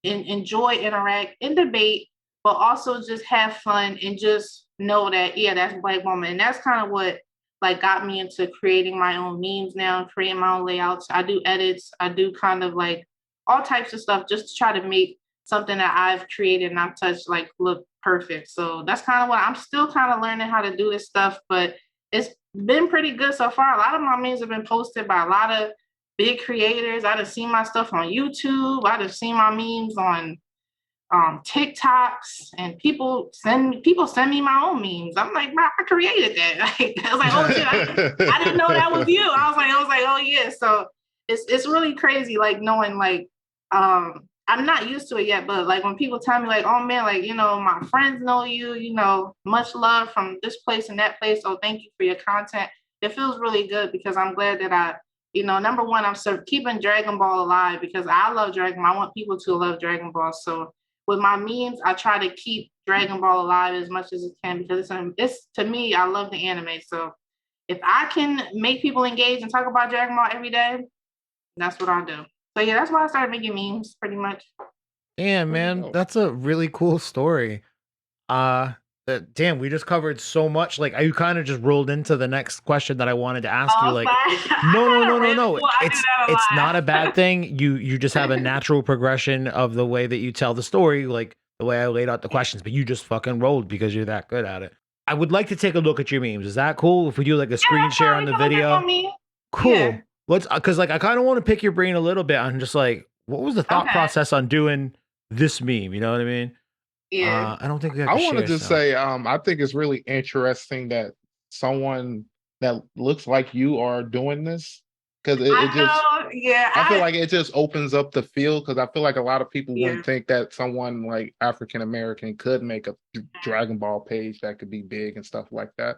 C: enjoy, interact, and debate, but also just have fun and just know that, yeah, that's Black Woman. And that's kind of what like got me into creating my own memes now, creating my own layouts. I do edits, I do kind of like all types of stuff just to try to make something that I've created and I've touched like look perfect. So that's kind of what I'm still kind of learning how to do this stuff, but it's been pretty good so far. A lot of my memes have been posted by a lot of big creators. I done seen my stuff on YouTube. I done seen my memes on TikToks, and people send me my own memes. I'm like, bro, I created that. Like, I was like, oh shit, I didn't know that was you. I was like, oh yeah. So it's really crazy, like knowing like I'm not used to it yet, but like when people tell me like, oh man, like my friends know you, much love from this place and that place. Oh, thank you for your content. It feels really good because I'm glad that number one, I'm keeping Dragon Ball alive because I love Dragon Ball. I want people to love Dragon Ball. So with my memes, I try to keep Dragon Ball alive as much as it can because it's to me, I love the anime. So if I can make people engage and talk about Dragon Ball every day, that's what I'll do. So yeah, that's why I started making memes pretty much.
A: Yeah, man, that's a really cool story. Uh Damn, we just covered so much. Like you kind of just rolled into the next question that I wanted to ask you. Like, no. It's not a bad thing. You just have a natural progression of the way that you tell the story, like the way I laid out the questions, but you just fucking rolled because you're that good at it. I would like to take a look at your memes. Is that cool if we do like a screen share on the video? Cool.
C: Yeah.
A: Let's because like I kind of want to pick your brain a little bit on just like what was the thought process on doing this meme? You know what I mean?
C: Yeah.
A: I don't think we have
B: I
A: to
B: want to
A: share
B: just
A: some.
B: say, I think it's really interesting that someone that looks like you are doing this because it just,
C: yeah.
B: I feel like it just opens up the field because I feel like a lot of people
C: Yeah.
B: wouldn't think that someone like African American could make a Dragon Ball page that could be big and stuff like that.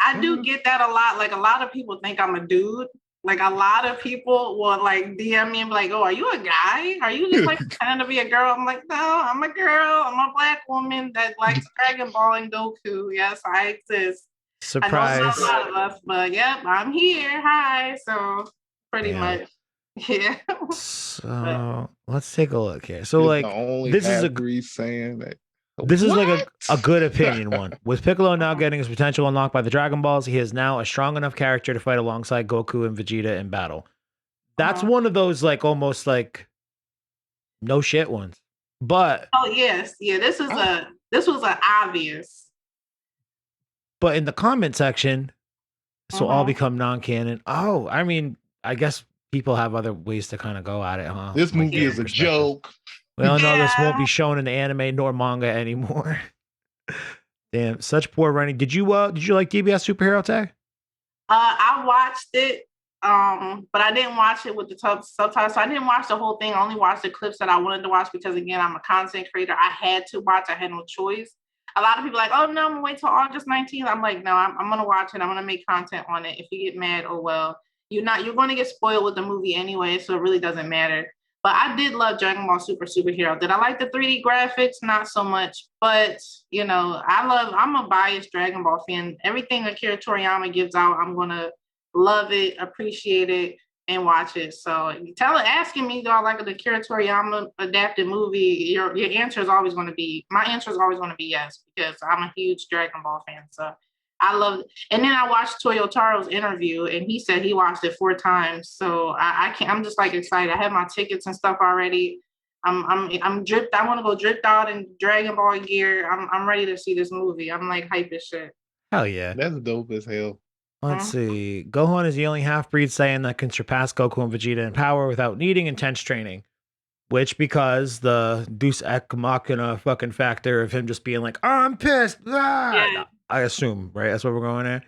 C: I do get that a lot. Like a lot of people think I'm a dude. Like a lot of people will like DM me and be like, "Oh, are you a guy? Are you just like pretending to be a girl?" I'm like, "No, I'm a girl. I'm a Black woman that likes Dragon Ball and Goku. Yes, I exist."
A: Surprise.
C: I know it's not a lot of us, but yep, I'm here. Hi. So pretty much, yeah.
A: So let's take a look here. So
B: It's
A: like
B: the only
A: this is
B: saying that.
A: This is like a good opinion one. With Piccolo now getting his potential unlocked by the Dragon Balls, he is now a strong enough character to fight alongside Goku and Vegeta in battle. That's one of those like almost like no shit ones. But
C: oh yes, yeah, this was an obvious.
A: But in the comment section, so all become non-canon. Oh, I mean, I guess people have other ways to kind of go at it, huh?
B: This movie is a joke.
A: We all know this won't be shown in the anime nor manga anymore. Damn, such poor writing. Did you like DBS Superhero Tag?
C: I watched it, but I didn't watch it with the subtitles. So I didn't watch the whole thing. I only watched the clips that I wanted to watch because again, I'm a content creator. I had to watch. I had no choice. A lot of people are like, oh no, I'm gonna wait till August 19th. I'm like, no, I'm gonna watch it. I'm gonna make content on it. If you get mad, oh well. You're going to get spoiled with the movie anyway, so it really doesn't matter. But I did love Dragon Ball Superhero. Did I like the 3D graphics? Not so much. But, I'm a biased Dragon Ball fan. Everything Akira Toriyama gives out, I'm going to love it, appreciate it, and watch it. So asking me, do I like the Akira Toriyama adapted movie? Your answer is always going to be, my answer is always going to be yes, because I'm a huge Dragon Ball fan. So I love it. And then I watched Toyotaro's interview and he said he watched it 4 times. So I'm just like excited. I have my tickets and stuff already. I'm dripped. I want to go dripped out in Dragon Ball gear. I'm ready to see this movie. I'm like hype as shit.
A: Hell yeah.
B: That's dope as hell.
A: Let's see. Gohan is the only half-breed Saiyan that can surpass Goku and Vegeta in power without needing intense training. Which, because the Deus Ex Machina fucking factor of him just being like, oh, I'm pissed.
C: Yeah.
A: I assume, right? That's what we're going at.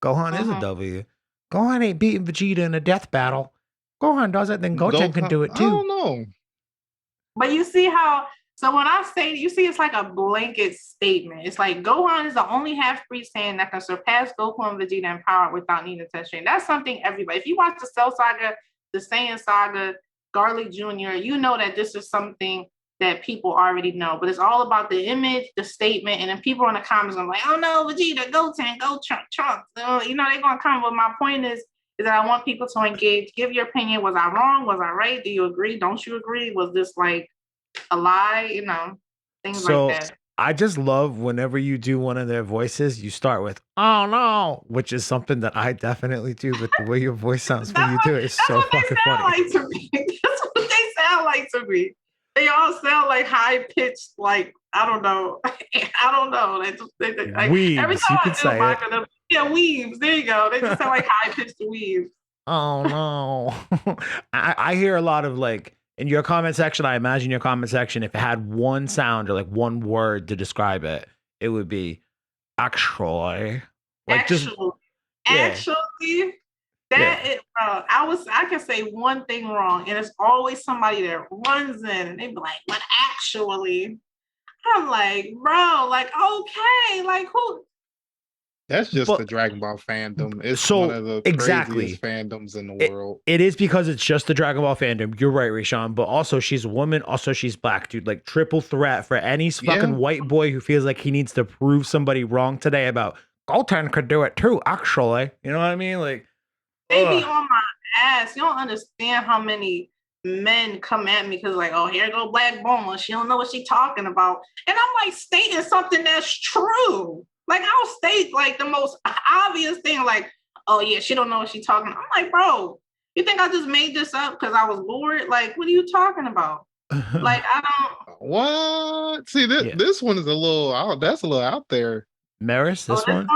A: Gohan is a W. Gohan ain't beating Vegeta in a death battle. Gohan does it, then Goten can do it
B: I
A: too.
B: don't know.
C: But you see how, so when I say, you see, it's like a blanket statement. It's like Gohan is the only half-breed Saiyan that can surpass Goku and Vegeta in power without needing to train. That's something everybody, if you watch the Cell Saga, the Saiyan Saga, Garlic Jr., you know that this is something that people already know. But it's all about the image, the statement, and then people in the comments are like, oh no, Vegeta, Goten, go Trunks. You know, they're going to come. But my point is that I want people to engage. Give your opinion. Was I wrong? Was I right? Do you agree? Don't you agree? Was this like a lie? You know, things like that.
A: I just love whenever you do one of their voices, you start with "Oh no," which is something that I definitely do. But the way your voice sounds when you do it is so fucking funny.
C: Like to me. That's what they sound like to me. They all sound like high pitched, like I don't know. I don't know. Like,
A: weaves.
C: Every time
A: you could say it.
C: Yeah, weaves. There you go. They just sound like high pitched weaves.
A: Oh no. I hear a lot of like in your comment section. I imagine your comment section, if it had one sound or like one word to describe it, it would be actually. Like
C: actually, I can say one thing wrong, and it's always somebody that runs in and they be like, "But actually," I'm like, "Bro, like, okay, like who?"
B: That's just the Dragon Ball fandom. It's one of the craziest fandoms in the world.
A: It is because it's just the Dragon Ball fandom. You're right, Rishon. But also, she's a woman. Also, she's black, dude. Like triple threat for any fucking white boy who feels like he needs to prove somebody wrong today about Goten could do it too. Actually, you know what I mean? Like
C: they be on my ass. You don't understand how many men come at me because like, oh, here go Black Bulma. She don't know what she talking about, and I'm like stating something that's true. Like I'll state like the most obvious thing, like, oh yeah, she don't know what she's talking about. I'm like, bro, you think I just made this up because I was bored? Like, what are you talking about? Like, I don't.
B: What? See, this one is a little. That's a little out there.
A: Maris, this one.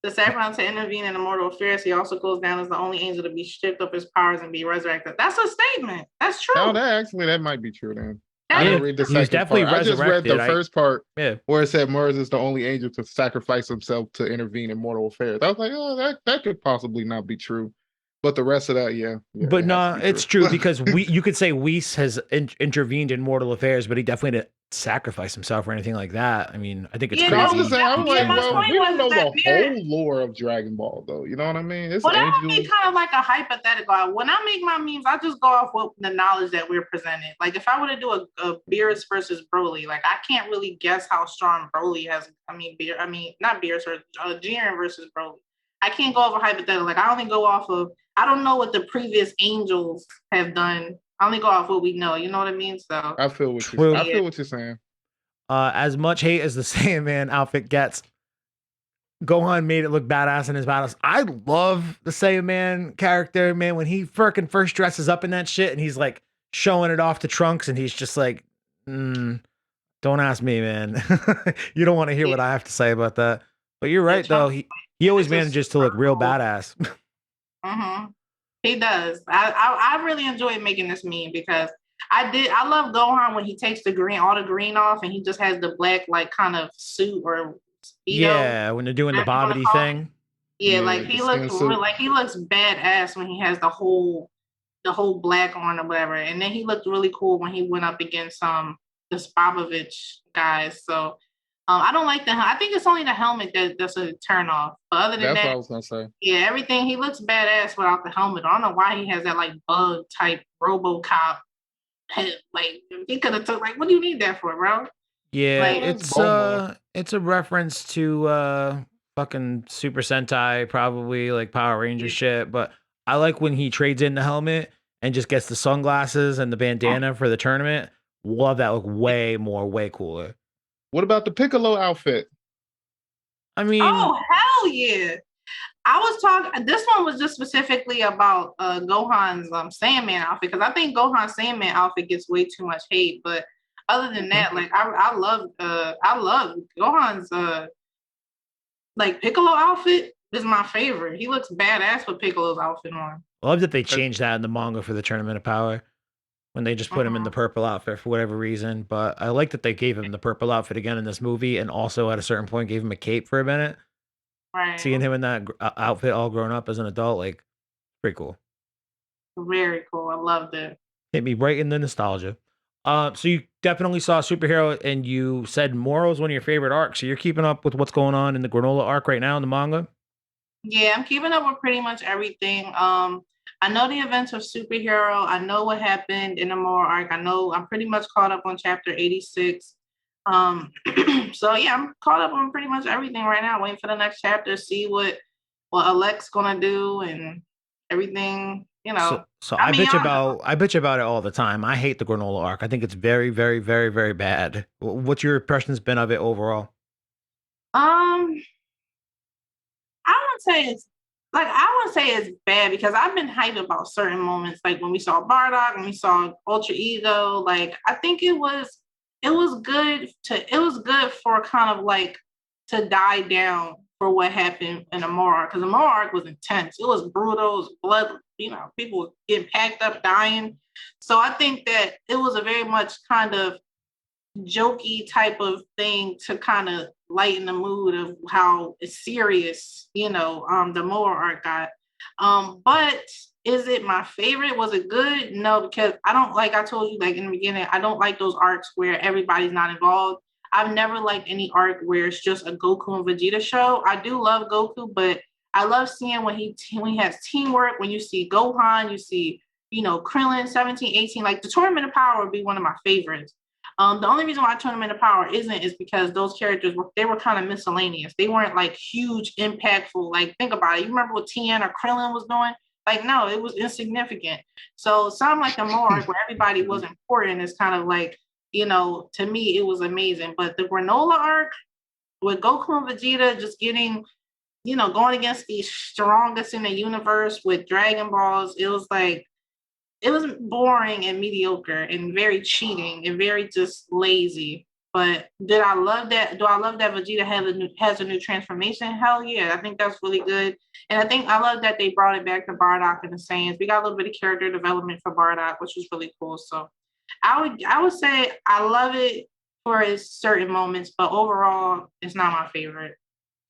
C: The sacrifice to intervene in the mortal affairs, he also goes down as the only angel to be stripped of his powers and be resurrected. That's a statement. That's true.
B: Oh, that might be true then. I didn't read the second part. I just read the first part where it said Mars is the only angel to sacrifice himself to intervene in mortal affairs. I was like, oh, that could possibly not be true. But the rest of that, yeah.
A: But no, it's true because you could say Whis has intervened in mortal affairs, but he definitely didn't sacrifice himself or anything like that. I mean, I think it's crazy.
B: I'm like, well, we don't know the whole lore of Dragon Ball, though. You know what I mean?
C: Well, that would be kind of like a hypothetical. When I make my memes, I just go off what the knowledge that we're presented. Like, if I were to do a Beerus versus Broly, like I can't really guess how strong Broly has. Not Beerus or Jiren versus Broly. I can't go off a hypothetical. Like I only go off of. I don't know what the previous angels have done. I only go off what we know. You know what I mean? So
B: I feel what you're saying.
A: As much hate as the Saiyaman outfit gets, Gohan made it look badass in his battles. I love the Saiyaman character, man. When he first dresses up in that shit and he's like showing it off to Trunks and he's just like, don't ask me, man. You don't want to hear what I have to say about that. But you're right, though. He always manages to look real badass.
C: He does. I really enjoyed making this meme because I love Gohan when he takes all the green off and he just has the black like kind of suit or speedo.
A: Yeah, when they're doing the bobbity thing.
C: Yeah, like he looks badass when he has the whole black on or whatever. And then he looked really cool when he went up against the Spavovich guys. So I don't like I think it's only the helmet that's a turn off. But other than
B: that's what I was gonna say.
C: Yeah, everything, he looks badass without the helmet. I don't know why he has that like bug type RoboCop head. Like he could have took what do you need that for, bro?
A: Yeah, it's a reference to fucking Super Sentai, probably like Power Ranger shit. But I like when he trades in the helmet and just gets the sunglasses and the bandana for the tournament. Love that look way cooler.
B: What about the Piccolo outfit?
A: I mean,
C: oh hell yeah! I was talking. This one was just specifically about Gohan's Sandman outfit because I think Gohan's Sandman outfit gets way too much hate. But other than that, like I love Gohan's like Piccolo outfit is my favorite. He looks badass with Piccolo's outfit on.
A: I love that they changed that in the manga for the Tournament of Power. When they just put him in the purple outfit for whatever reason. But I like that they gave him the purple outfit again in this movie and also at a certain point gave him a cape for a minute.
C: Right.
A: Seeing him in that outfit all grown up as an adult, like, pretty cool.
C: Very cool. I loved it.
A: Hit me right in the nostalgia. So you definitely saw superhero, and you said Moro is one of your favorite arcs. So you're keeping up with what's going on in the Granola arc right now in the manga.
C: Yeah, I'm keeping up with pretty much everything. I know the events of superhero. I know what happened in the Moro arc. I know I'm pretty much caught up on chapter 86. Um, so yeah, I'm caught up on pretty much everything right now. Waiting for the next chapter, see what Alec's gonna do and everything.
A: So
C: I mean, y'all know.
A: I bitch about it all the time. I hate the Granola arc. I think it's very, very, very, very bad. What's your impressions been of it overall?
C: Um, I wouldn't say it's I wouldn't say it's bad because I've been hyped about certain moments, like when we saw Bardock, when we saw Ultra Ego. Like I think it was good for kind of like to die down for what happened in the Morarch because the Morarch was intense. It was brutal. It was blood. People getting packed up, dying. So I think that it was a very much kind of jokey type of thing to kind of lighten the mood of how serious, the Moa arc got. But is it my favorite? Was it good? No, because I don't like I told you like in the beginning, I don't like those arcs where everybody's not involved. I've never liked any arc where it's just a Goku and Vegeta show. I do love Goku, but I love seeing when he has teamwork, when you see Gohan, you see, Krillin, 17, 18, like the Tournament of Power would be one of my favorites. The only reason why Tournament of Power isn't is because those characters were kind of miscellaneous. They weren't like huge, impactful. Like think about it. You remember what Tien or Krillin was doing? Like no, it was insignificant. So something like the Morgue where everybody was important is kind of like, to me it was amazing. But the Granola arc with Goku and Vegeta just getting, going against the strongest in the universe with Dragon Balls, it was boring and mediocre and very cheating and very just lazy. But did I love that? Do I love that Vegeta has a new transformation? Hell yeah, I think that's really good. And I think I love that they brought it back to Bardock and the Saiyans. We got a little bit of character development for Bardock, which was really cool. So I would say I love it for its certain moments, but overall, it's not my favorite.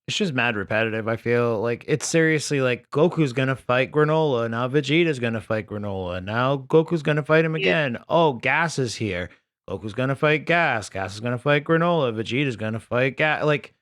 A: It's just mad repetitive. I feel like it's seriously like Goku's gonna fight Granola. Now Vegeta's gonna fight Granola. Now Goku's gonna fight him
C: Yeah,
A: again. Oh, Gas is here. Goku's gonna fight Gas. Gas is gonna fight Granola. Vegeta's gonna fight Gas. Like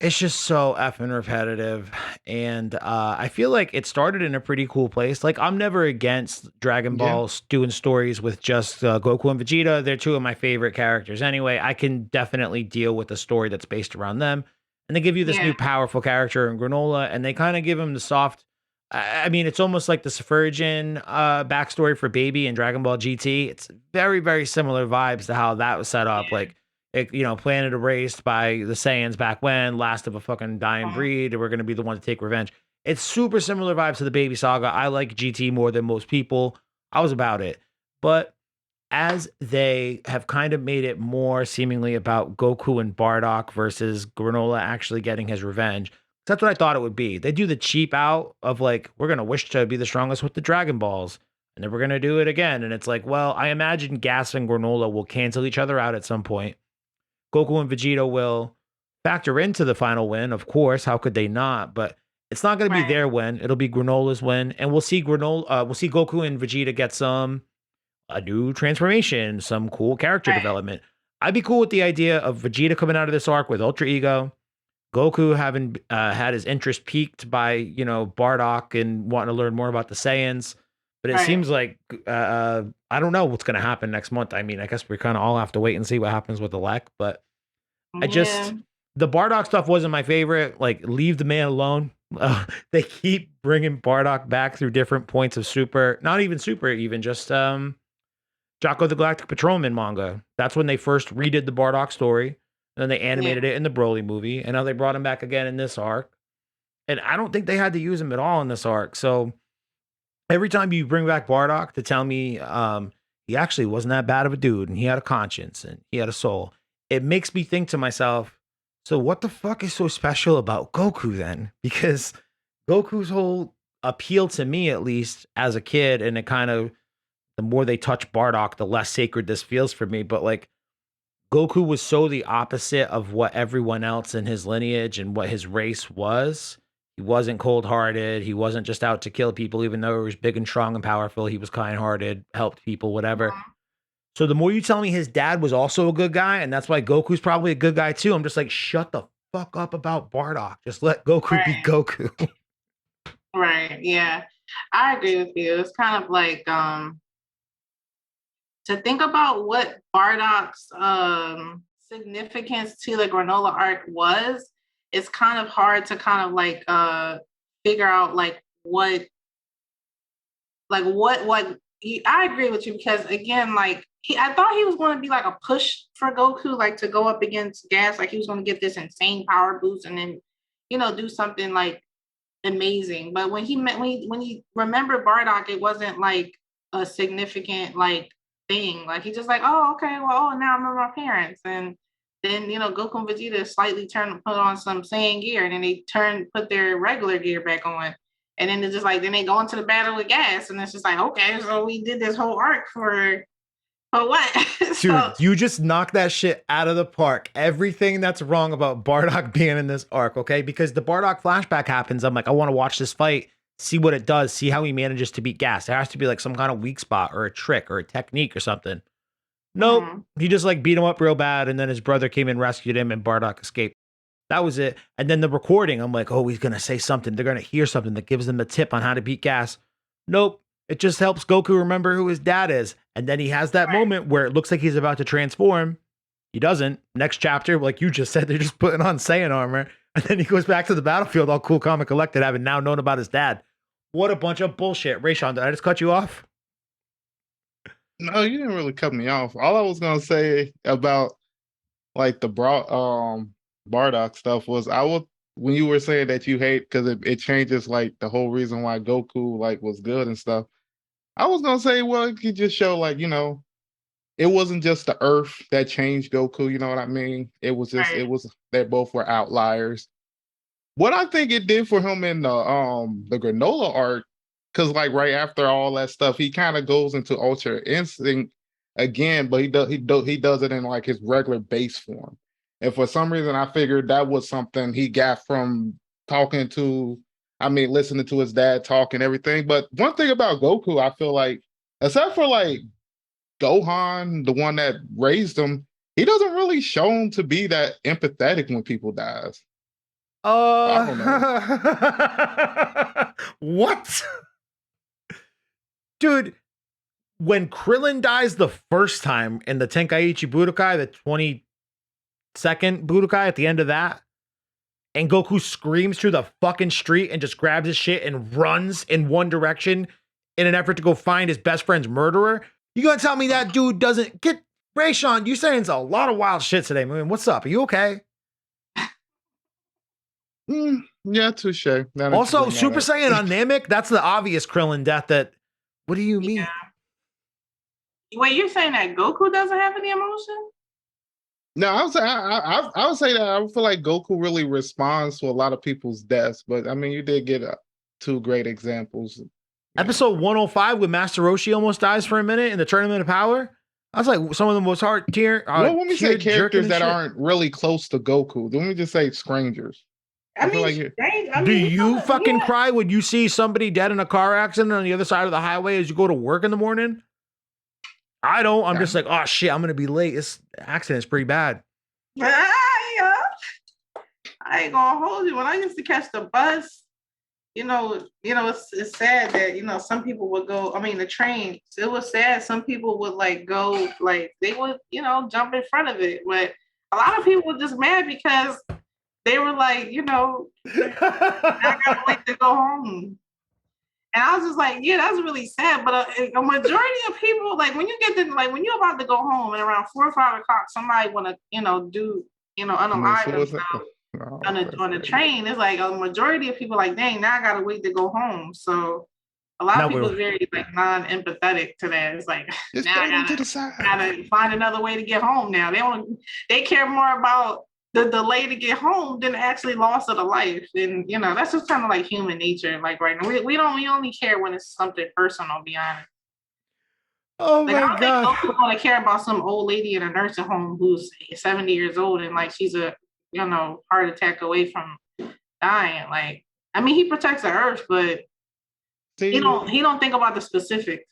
A: it's just so effing repetitive. And I feel like it started in a pretty cool place. Like I'm never against Dragon
B: Yeah.
A: Ball doing stories with just Goku and Vegeta. They're two of my favorite characters anyway. I can definitely deal with a story that's based around them. And they give you this
C: yeah,
A: new powerful character in Granola, and they kind of give him the soft. I mean, it's almost like the Sephiroth backstory for Baby in Dragon Ball GT. It's very, very similar vibes to how that was set up.
C: yeah.
A: Like, planet erased by the Saiyans back when, last of a fucking dying
C: Uh-huh.
A: breed, and we're gonna be the one to take revenge. It's super similar vibes to the Baby Saga. I like GT more than most people. I was about it, but as they have kind of made it more seemingly about Goku and Bardock versus Granola actually getting his revenge. That's what I thought it would be. They do the cheap out of like, we're going to wish to be the strongest with the Dragon Balls, and then we're going to do it again. And it's like, well, I imagine Gas and Granola will cancel each other out at some point. Goku and Vegeta will factor into the final win, of course. How could they not? But it's not going to be
C: Right,
A: their win. It'll be Granola's win, and we'll see Goku and Vegeta get some a new transformation, some cool character
C: right,
A: development. I'd be cool with the idea of Vegeta coming out of this arc with Ultra Ego, Goku having had his interest piqued by Bardock and wanting to learn more about the Saiyans. But it
C: right.
A: seems like I don't know what's going to happen next month. I mean, I guess we kind of all have to wait and see what happens with Elec. But I
C: Yeah,
A: just the Bardock stuff wasn't my favorite. Like, leave the man alone. They keep bringing Bardock back through different points of Super, not even Super, even just Jocko the Galactic Patrolman manga. That's when they first redid the Bardock story. And then they
C: yeah.
A: animated it in the Broly movie. And now they brought him back again in this arc. And I don't think they had to use him at all in this arc. So every time you bring back Bardock to tell me he actually wasn't that bad of a dude and he had a conscience and he had a soul, it makes me think to myself, so what the fuck is so special about Goku then? Because Goku's whole appeal to me, at least as a kid, and it kind of the more they touch Bardock, the less sacred this feels for me. But like Goku was so the opposite of what everyone else in his lineage and what his race was. He wasn't cold-hearted. He wasn't just out to kill people, even though he was big and strong and powerful. He was kind-hearted, helped people, whatever. So the more you tell me his dad was also a good guy, and that's why Goku's probably a good guy too, I'm just like, shut the fuck up about Bardock. Just let Goku be Goku.
C: Right. Yeah. I agree with you. It's kind of like to think about what Bardock's significance to the granola arc was, it's kind of hard to kind of like figure out what I agree with you because again, like I thought he was going to be like a push for Goku, like to go up against Gas, like he was going to get this insane power boost and then, do something like amazing. But when he remembered Bardock, it wasn't like a significant like thing. Like he just like, oh, okay, well, now I remember my parents. And then, Goku and Vegeta slightly put on some Saiyan gear and then they put their regular gear back on. And then it's just like, then they go into the battle with Gas. And it's just like, okay, so we did this whole arc for what?
A: Dude, you just knocked that shit out of the park. Everything that's wrong about Bardock being in this arc, okay? Because the Bardock flashback happens. I'm like, I want to watch this fight, see what it does, see how he manages to beat Gas. There has to be like some kind of weak spot or a trick or a technique or something. Nope. He just like beat him up real bad. And then his brother came and rescued him and Bardock escaped. That was it. And then the recording, I'm like, oh, he's going to say something. They're going to hear something that gives them a tip on how to beat Gas. Nope. It just helps Goku remember who his dad is. And then he has that moment where it looks like he's about to transform. He doesn't. Next chapter, like you just said, they're just putting on Saiyan armor. And then he goes back to the battlefield all cool, calm, and collected, having now known about his dad. What a bunch of bullshit. Rayshawn, did I just cut you off?
B: No, you didn't really cut me off. All I was going to say about like the Bardock stuff was when you were saying that you hate because it changes like the whole reason why Goku like was good and stuff. I was gonna say, well, it could just show like, it wasn't just the Earth that changed Goku, you know what I mean? It was just they both were outliers. What I think it did for him in the Granola arc, because like right after all that stuff, he kind of goes into Ultra Instinct again, but he does it in like his regular base form. And for some reason, I figured that was something he got from listening to his dad talk and everything. But one thing about Goku, I feel like, except for like Gohan, the one that raised him, he doesn't really shown to be that empathetic when people dies. I don't
A: know. What? Dude, when Krillin dies the first time in the Tenkaichi Budokai, the 22nd Budokai at the end of that, and Goku screams through the fucking street and just grabs his shit and runs in one direction in an effort to go find his best friend's murderer. You gonna tell me that dude doesn't get Rayshawn? You saying a lot of wild shit today, man. What's up? Are you okay?
B: Yeah, touche.
A: Also, Super Saiyan on Namek, that's the obvious Krillin death. What do you mean?
C: Yeah. Wait, you're saying that Goku doesn't have any emotion?
B: No, I would say that I feel like Goku really responds to a lot of people's deaths, but I mean, you did get two great examples.
A: Episode 105 when Master Roshi almost dies for a minute in the Tournament of Power. I was like, some of the most hard tier.
B: Well, when we say characters that aren't really close to Goku, then we just say strangers.
A: Do you fucking cry when you see somebody dead in a car accident on the other side of the highway as you go to work in the morning? I don't. I'm just like, oh shit, I'm gonna be late. This accident's pretty bad.
C: Yeah. I ain't gonna hold you. When I used to catch the bus, it's sad that some people would go. I mean, the train. It was sad. Some people would go, they would jump in front of it, but a lot of people were just mad because they were like, I gotta wait to go home. And I was just like, yeah, that's really sad. But a majority of people, when you get to, when you're about to go home and around 4 or 5 o'clock, somebody want to, unalive themselves on the train. It's like a majority of people dang, now I got to wait to go home. So a lot of people are very non-empathetic to that. It's like, now I gotta find another way to get home now. They care more about the delay to get home than actually loss of the life. And that's just kind of like human nature. Like right now, we only care when it's something personal, to be honest.
A: Oh my God.
C: I don't think Goku's gonna care about some old lady in a nursing home who's 70 years old and she's a heart attack away from dying. I mean, he protects the Earth, but
B: See,
C: he don't think about the specifics.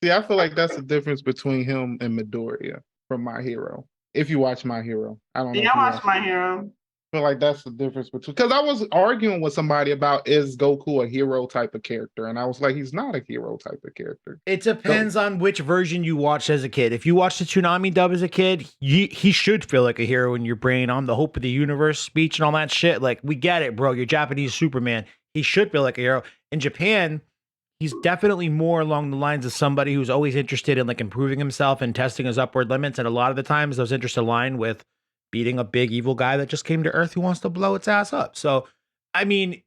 B: see, I feel like that's the difference between him and Midoriya from My Hero. If you watch My Hero, I don't know
C: Yeah,
B: if
C: I
B: you
C: watched
B: watched
C: My
B: it.
C: Hero.
B: I feel like that's the difference between, because I was arguing with somebody about, is Goku a hero type of character, and I was like, he's not a hero type of character.
A: It depends on which version you watched as a kid. If you watched the Toonami dub as a kid, he should feel like a hero in your brain on the hope of the universe speech and all that shit. Like, we get it, bro. You're Japanese Superman. He should feel like a hero. In Japan, he's definitely more along the lines of somebody who's always interested in like improving himself and testing his upward limits. And a lot of the times those interests align with beating a big evil guy that just came to Earth who wants to blow its ass up. So, I mean,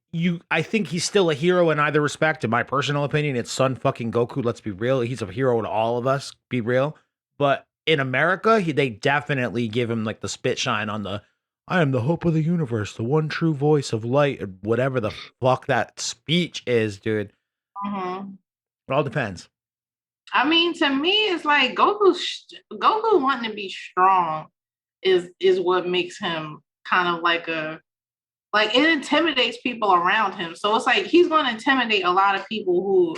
A: I think he's still a hero in either respect. In my personal opinion, it's Son fucking Goku. Let's be real. He's a hero to all of us. Be real. But in America, they definitely give him like the spit shine on the I am the hope of the universe, the one true voice of light, whatever the fuck that speech is, dude.
C: Mm-hmm.
A: It all depends.
C: I mean, to me, it's like Goku wanting to be strong is what makes him kind of like it intimidates people around him. So it's like he's going to intimidate a lot of people who,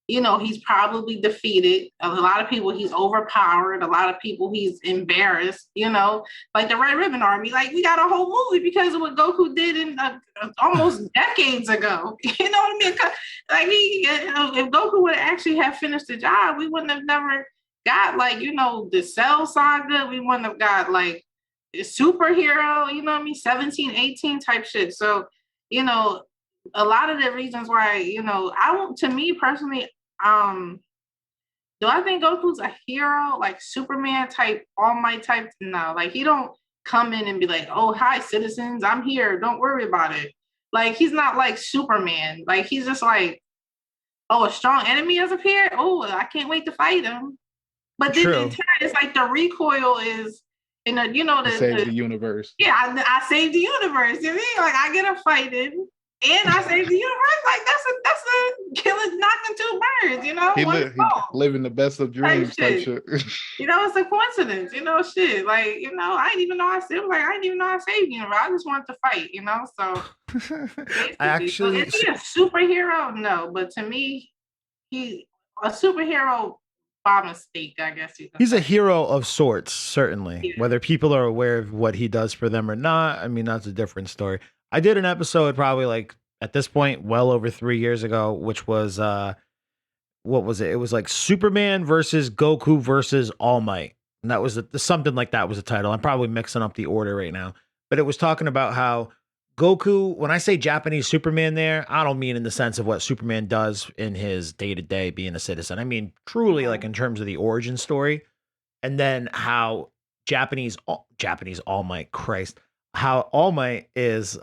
C: he's probably defeated. A lot of people he's overpowered. A lot of people he's embarrassed. Like the Red Ribbon Army. Like we got a whole movie because of what Goku did in almost decades ago. You know what I mean? Like if Goku would actually have finished the job, we wouldn't have never got the Cell Saga. We wouldn't have got like superhero, 17, 18 type shit. So, a lot of the reasons why, I won't, to me personally, do I think Goku's a hero, like Superman type, All Might type? No, like he don't come in and be like, oh, hi, citizens, I'm here. Don't worry about it. Like he's not like Superman. Like he's just like, oh, a strong enemy has appeared. Oh, I can't wait to fight him. But then in turn, it's like the recoil is,
B: to save the universe.
C: Yeah, I saved the universe. You know, like I get a fight in, and I saved the universe. Like that's a killing, knocking two birds.
B: He living the best of dreams type shit.
C: It's a coincidence. Shit. Like I didn't even know I saved. Like I didn't even know I saved the universe. I just wanted to fight. So
A: I actually,
C: is he a superhero? No, but to me, he's a superhero by mistake, I guess
A: he's a hero of sorts, certainly. Yeah. Whether people are aware of what he does for them or not, I mean, that's a different story. I did an episode probably like at this point, well over 3 years ago, which was what was it? It was like Superman versus Goku versus All Might. And that was something like that was the title. I'm probably mixing up the order right now. But it was talking about how Goku, when I say Japanese Superman there, I don't mean in the sense of what Superman does in his day-to-day being a citizen. I mean truly like in terms of the origin story, and then how Japanese All Might, Christ, how All Might is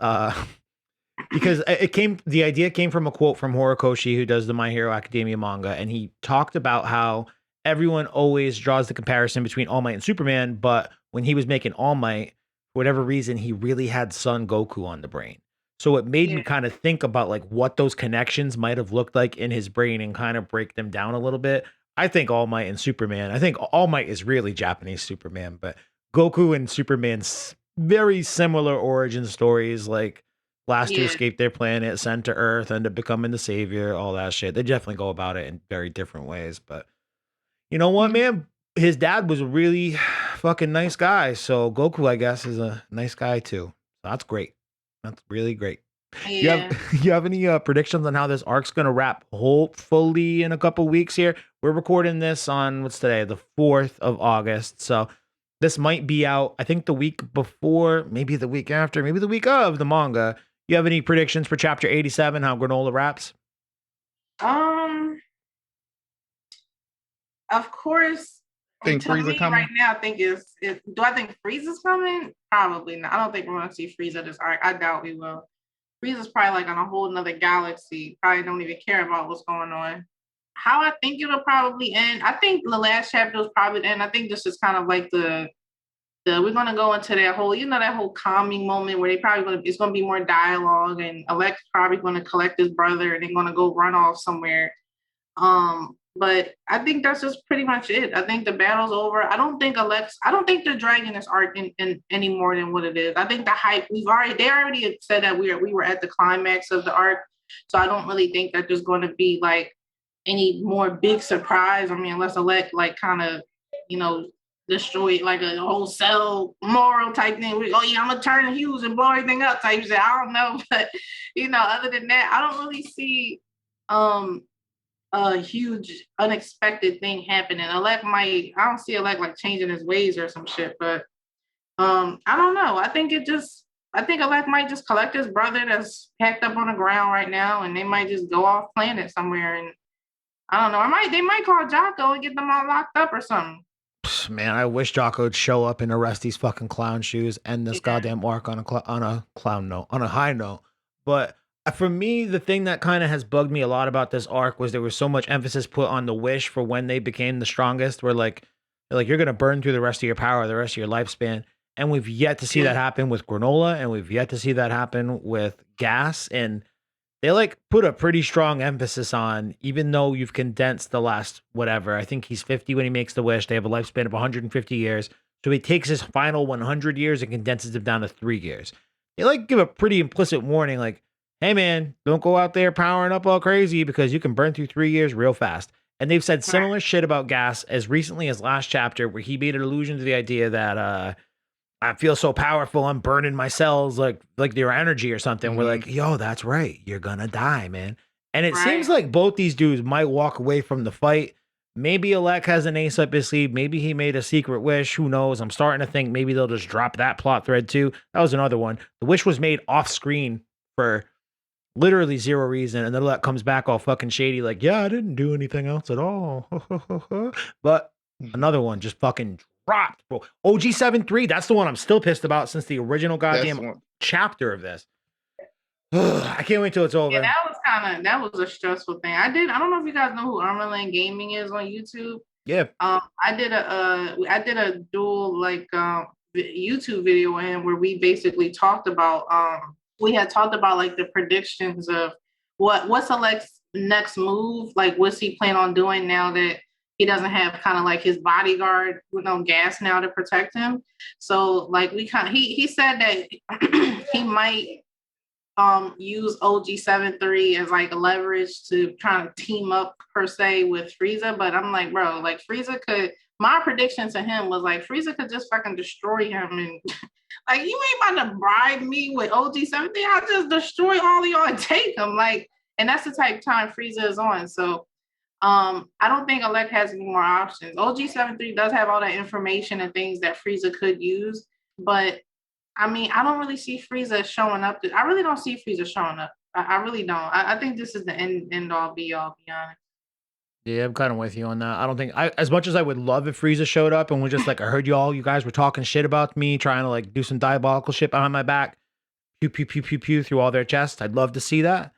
A: because the idea came from a quote from Horikoshi, who does the My Hero Academia manga, and he talked about how everyone always draws the comparison between All Might and Superman, but when he was making All Might, for whatever reason, he really had Son Goku on the brain. So it made me kind of think about like what those connections might have looked like in his brain and kind of break them down a little bit. I think All Might and Superman, I think All Might is really Japanese Superman, but Goku and Superman's very similar origin stories, like last to escape their planet, sent to Earth, end up becoming the savior, all that shit. They definitely go about it in very different ways, but you know what, man? His dad was a really fucking nice guy. So Goku, I guess, is a nice guy too. So that's great. That's really great.
C: Yeah.
A: You have any predictions on how this arc's gonna wrap? Hopefully in a couple weeks here. We're recording this on what's today, the 4th of August. So this might be out, I think, the week before, maybe the week after, maybe the week of the manga. You have any predictions for chapter 87? How granola wraps?
C: Of course,
B: I think Frieza coming
C: right now. I think do I think Frieza's coming? Probably not. I don't think we're gonna see Frieza this arc. I doubt we will. Frieza's probably like on a whole nother galaxy. Probably don't even care about what's going on. How I think it'll probably end. I think the last chapter was probably the end. I think this is kind of like the we're gonna go into that whole, that whole calming moment where it's gonna be more dialogue, and Alex's probably gonna collect his brother and they're gonna go run off somewhere. But I think that's just pretty much it. I think the battle's over. I don't think they're dragging this arc in any more than what it is. I think the hype they already said that we were at the climax of the arc. So I don't really think that there's going to be like any more big surprise. I mean, unless Elect like kind of, you know, destroy like a whole cell moral type thing. Oh yeah, I'm gonna turn Hughes and blow everything up type shit. I don't know, but other than that, I don't really see a huge unexpected thing happening. I don't see Elect like changing his ways or some shit, but I don't know. I think Elect might just collect his brother that's packed up on the ground right now, and they might just go off planet somewhere. And I don't know. They might call Jocko and get them all locked up or something.
A: Man, I wish Jocko would show up and arrest these fucking clown shoes and this goddamn arc on a clown note, on a high note. But for me, the thing that kind of has bugged me a lot about this arc was there was so much emphasis put on the wish for when they became the strongest. Where like you're gonna burn through the rest of your power, the rest of your lifespan, and we've yet to see that happen with Granola, and we've yet to see that happen with Gas, and they like put a pretty strong emphasis on, even though you've condensed the last whatever, I think he's 50 when he makes the wish. They have a lifespan of 150 years. So he takes his final 100 years and condenses them down to 3 years. They like give a pretty implicit warning, like, hey man, don't go out there powering up all crazy because you can burn through 3 years real fast. And they've said similar shit about Gas as recently as last chapter, where he made an allusion to the idea that I feel so powerful, I'm burning my cells like their energy or something. We're like, yo, that's right. You're gonna die, man. And it seems like both these dudes might walk away from the fight. Maybe Alec has an ace up his sleeve. Maybe he made a secret wish. Who knows? I'm starting to think maybe they'll just drop that plot thread too. That was another one. The wish was made off screen for literally zero reason. And then Alec comes back all fucking shady, like, yeah, I didn't do anything else at all. But another one just fucking dropped, bro. OG73, that's the one I'm still pissed about since the original goddamn chapter of this. I can't wait till it's over.
C: Yeah, that was a stressful thing. I don't know if you guys know who Armorland Gaming is on YouTube.
A: Yeah.
C: I did a dual like YouTube video with him where we basically talked about we had talked about like the predictions of what's Alec's next move, like what's he plan on doing now that he doesn't have kind of like his bodyguard with no Gas now to protect him. So like he said that he might use OG73 as like a leverage to try to team up per se with Frieza, but I'm like, bro, like my prediction to him was like Frieza could just fucking destroy him, and like you ain't about to bribe me with OG73. I'll just destroy all of y'all and take them. Like, and that's the type of time Frieza is on. So I don't think Alec has any more options. OG73 does have all that information and things that Frieza could use, but I mean, I don't really see Frieza showing up. I really don't see Frieza showing up. I really don't. I think this is the end all be all, be honest.
A: Yeah, I'm kind of with you on that. I don't think as much as I would love if Frieza showed up and was just like, I heard you guys were talking shit about me, trying to like do some diabolical shit behind my back, pew pew pew pew pew through all their chests. I'd love to see that.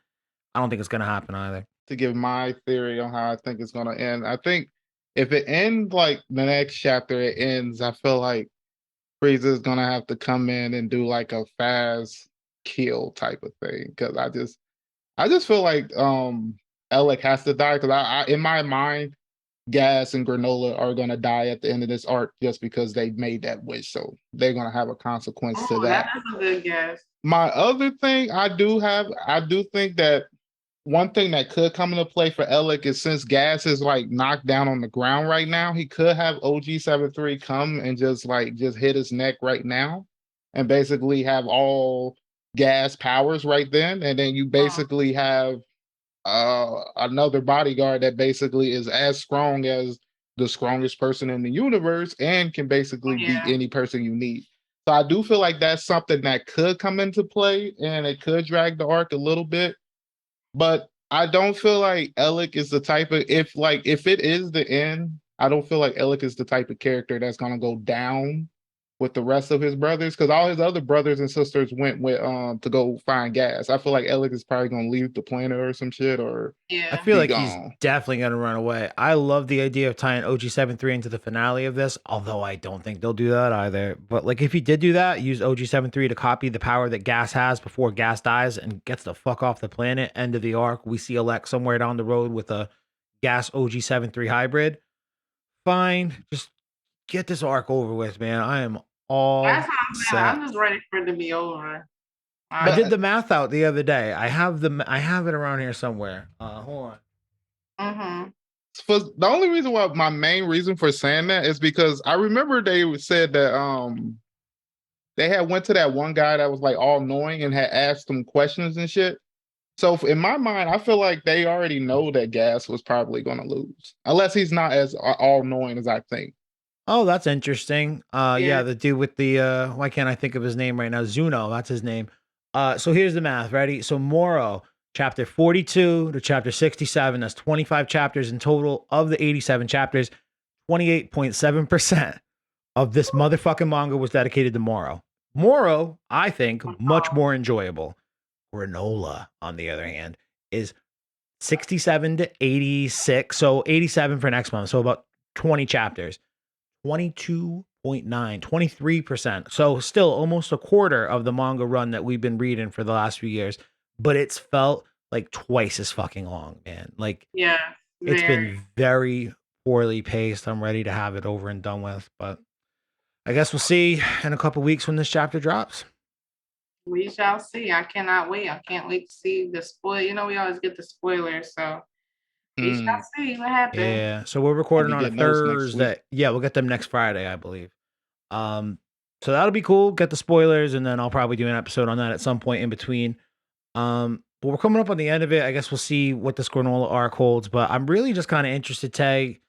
A: I don't think it's gonna happen either.
B: To give my theory on how I think it's gonna end, I think if it ends like the next chapter, it ends. I feel like Frieza is gonna have to come in and do like a fast kill type of thing, because I just feel like Alec has to die, because I in my mind, Gas and Granola are gonna die at the end of this arc just because they made that wish, so they're gonna have a consequence to that.
C: That's a good guess.
B: My other thing I do think that one thing that could come into play for Alec is, since Gas is like knocked down on the ground right now, he could have OG73 come and just hit his neck right now and basically have all Gas powers right then. And then you basically have another bodyguard that basically is as strong as the strongest person in the universe and can basically beat any person you need. So I do feel like that's something that could come into play, and it could drag the arc a little bit. But I don't feel like Alec is the type of, if it is the end, I don't feel like Alec is the type of character that's gonna go down with the rest of his brothers, because all his other brothers and sisters went with to go find Gas. I feel like Alec is probably gonna leave the planet or some shit, or
A: I feel like he's definitely gonna run away. I love the idea of tying OG73 into the finale of this, although I don't think they'll do that either. But like if he did do that, use OG73 to copy the power that Gas has before Gas dies and gets the fuck off the planet. End of the arc. We see Alec somewhere down the road with a Gas OG73 hybrid. Fine, just get this arc over with, man. I am
C: That's
A: all
C: what I'm saying.
A: set.
C: I'm just ready for it to be over.
A: I did
B: But
A: the math out the other day. I have it around here somewhere. Hold on.
B: for the only reason why my main reason for saying that is because I remember they said that they had went to that one guy that was like all knowing and had asked him questions and shit. So in my mind, I feel like they already know that Gas was probably going to lose, unless he's not as all knowing as I think.
A: Oh, that's interesting. Yeah,
C: Yeah.
A: the dude with the why can't I think of his name right now? Zuno, that's his name. So here's the math. Ready? So Moro, chapter 42 to chapter 67. That's 25 chapters in total of the 87 chapters. 28.7% of this motherfucking manga was dedicated to Moro. Moro, I think, much more enjoyable. Granola, on the other hand, is 67 to 86. So 87 for next month. So about 20 chapters. 22.9, 23%. So still almost a quarter of the manga run that we've been reading for the last few years, but it's felt like twice as fucking long, man. Like,
C: Yeah.
A: it's
C: Very.
A: been very poorly paced. I'm ready to have it over and done with, but I guess we'll see in a couple weeks when this chapter drops.
C: We shall see. I cannot wait. I can't wait to see the spoil. You know, we always get the spoilers, so we shall see what happens.
A: Yeah. So we're
B: I'll
A: recording
B: be
A: on a
B: getting those next
A: Thursday.
B: week.
A: Yeah, we'll get them next Friday, I believe. So that'll be cool. Get the spoilers, and then I'll probably do an episode on that at some point in between. But we're coming up on the end of it. I guess we'll see what this granola arc holds. But I'm really just kind of interested, Tay.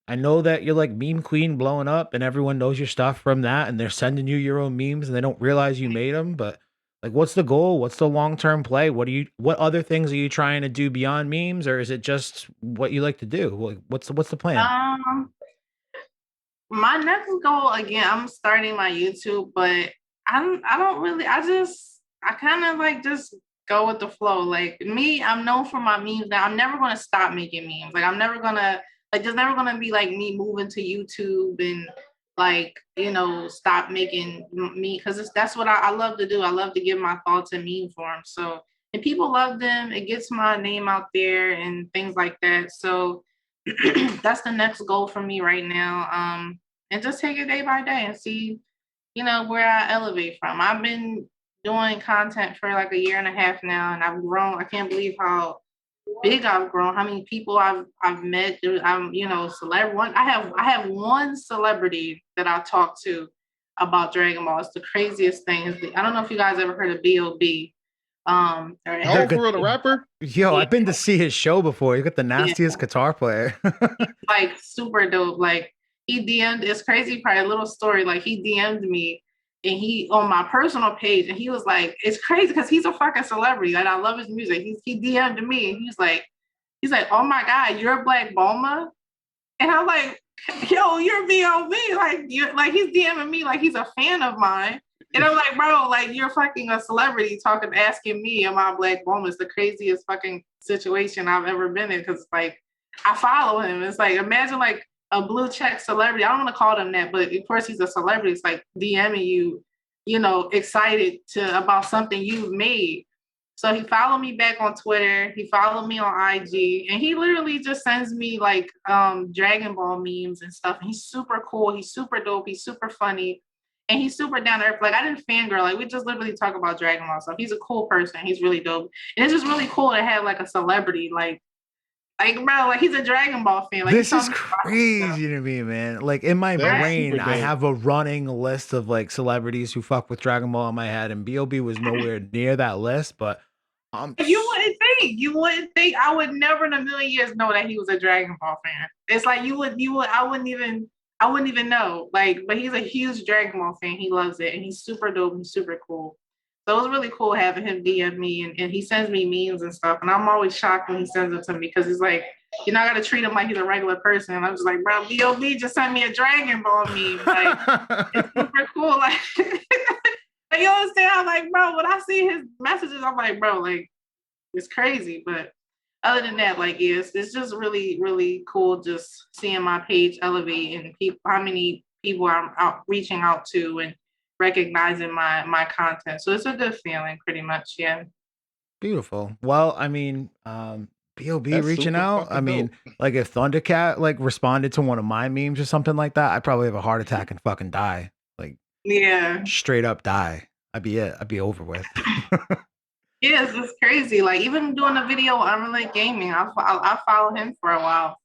A: I know that you're like meme queen blowing up, and everyone knows your stuff from that, and they're sending you your own memes, and they don't realize you made them. But like, what's the goal? What's the long term play? What other things are you trying to do beyond memes, or is it just what you like to do? Like, what's the plan?
C: My next goal again, I'm starting my YouTube, but I don't really I kind of like just go with the flow. Like me, I'm known for my memes now. I'm never gonna stop making memes. Like I'm never gonna like there's never gonna be like me moving to YouTube and like stop making me because that's what I love to do. I love to give my thoughts in meme form. So if people love them, it gets my name out there and things like that. So that's the next goal for me right now. And just take it day by day and see, where I elevate from. I've been doing content for like a year and a half now, and I've grown. I can't believe how big I've grown. How many people I've met. I'm celebrity. I have one celebrity that I talk to about Dragon Ball. It's the craziest thing. I don't know if you guys ever heard of B.O.B.
B: Oh, for real, the rapper?
A: Yo, I've been to see his show before. You got the nastiest guitar player.
C: Like super dope. Like he DM'd, it's crazy, probably a little story. Like he DM'd me and he on my personal page and he was like, it's crazy because he's a fucking celebrity. Like I love his music. He DM'd me and he's like, oh my God, you're Black Bulma? And I'm like, yo, you're B.O.B. Like he's DMing me like he's a fan of mine. And I'm like, bro, like you're fucking a celebrity asking me, am I Black Bulma? It's the craziest fucking situation I've ever been in because like I follow him. It's like imagine like a blue check celebrity. I don't want to call them that, but of course he's a celebrity. It's like DMing you, excited about something you've made. So he followed me back on Twitter. He followed me on IG, and he literally just sends me like Dragon Ball memes and stuff. And he's super cool. He's super dope. He's super funny, and he's super down to earth. Like I didn't fangirl. Like we just literally talk about Dragon Ball stuff. He's a cool person. He's really dope, and it's just really cool to have like a celebrity bro, like he's a Dragon Ball fan. Like
A: this is crazy to me, man. Like in my brain, I have a running list of like celebrities who fuck with Dragon Ball in my head, and B.O.B. was nowhere near that list. But
C: you wouldn't think I would never in a million years know that he was a Dragon Ball fan. It's like I wouldn't even know. Like, but he's a huge Dragon Ball fan. He loves it, and he's super dope and super cool. So it was really cool having him DM me, and he sends me memes and stuff. And I'm always shocked when he sends it to me because he's like, you're not gonna treat him like he's a regular person. And I'm just like, bro, B.O.B. just sent me a Dragon Ball meme. Like, it's super cool. Like, you understand? I'm like, bro, when I see his messages, I'm like, bro, like, it's crazy. But other than that, like, yes, it's just really, really cool just seeing my page elevate and how many people I'm reaching out to and recognizing my content. So it's a good feeling pretty much. Yeah.
A: Beautiful. Well, I mean, B.O.B.
B: That's
A: reaching
B: super
A: out. I
B: fucking
A: mean,
B: dope.
A: like if Thundercat like responded to one of my memes or something like that, I'd probably have a heart attack and fucking die. Like
C: Yeah.
A: straight up die. I'd be it. I'd be over with.
C: Yeah, it's crazy. Like even doing a video on Unreal Gaming, I follow him for a while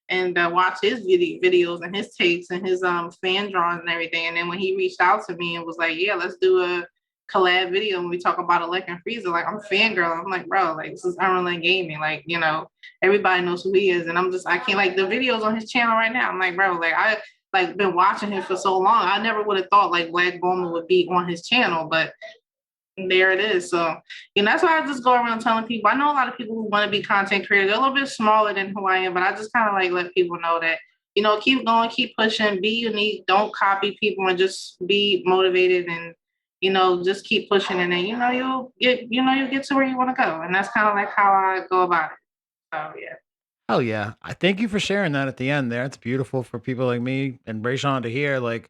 C: and watch his videos and his takes and his fan drawings and everything. And then when he reached out to me and was like, "Yeah, let's do a collab video," and we talk about Elect and Frieza, like I'm fangirl. I'm like, bro, like this is Unreal Gaming. Like everybody knows who he is, and I can't like the videos on his channel right now. I'm like, bro, like I like been watching him for so long. I never would have thought like Black Bulma would be on his channel, but there it is. So, that's why I just go around telling people. I know a lot of people who want to be content creators. They're a little bit smaller than who I am, but I just kind of like let people know that, keep going, keep pushing, be unique, don't copy people and just be motivated and, just keep pushing. And then, you'll get to where you want to go. And that's kind of like how I go about it. So, yeah.
A: Hell yeah. I thank you for sharing that at the end there. It's beautiful for people like me and Rayshawn to hear. Like,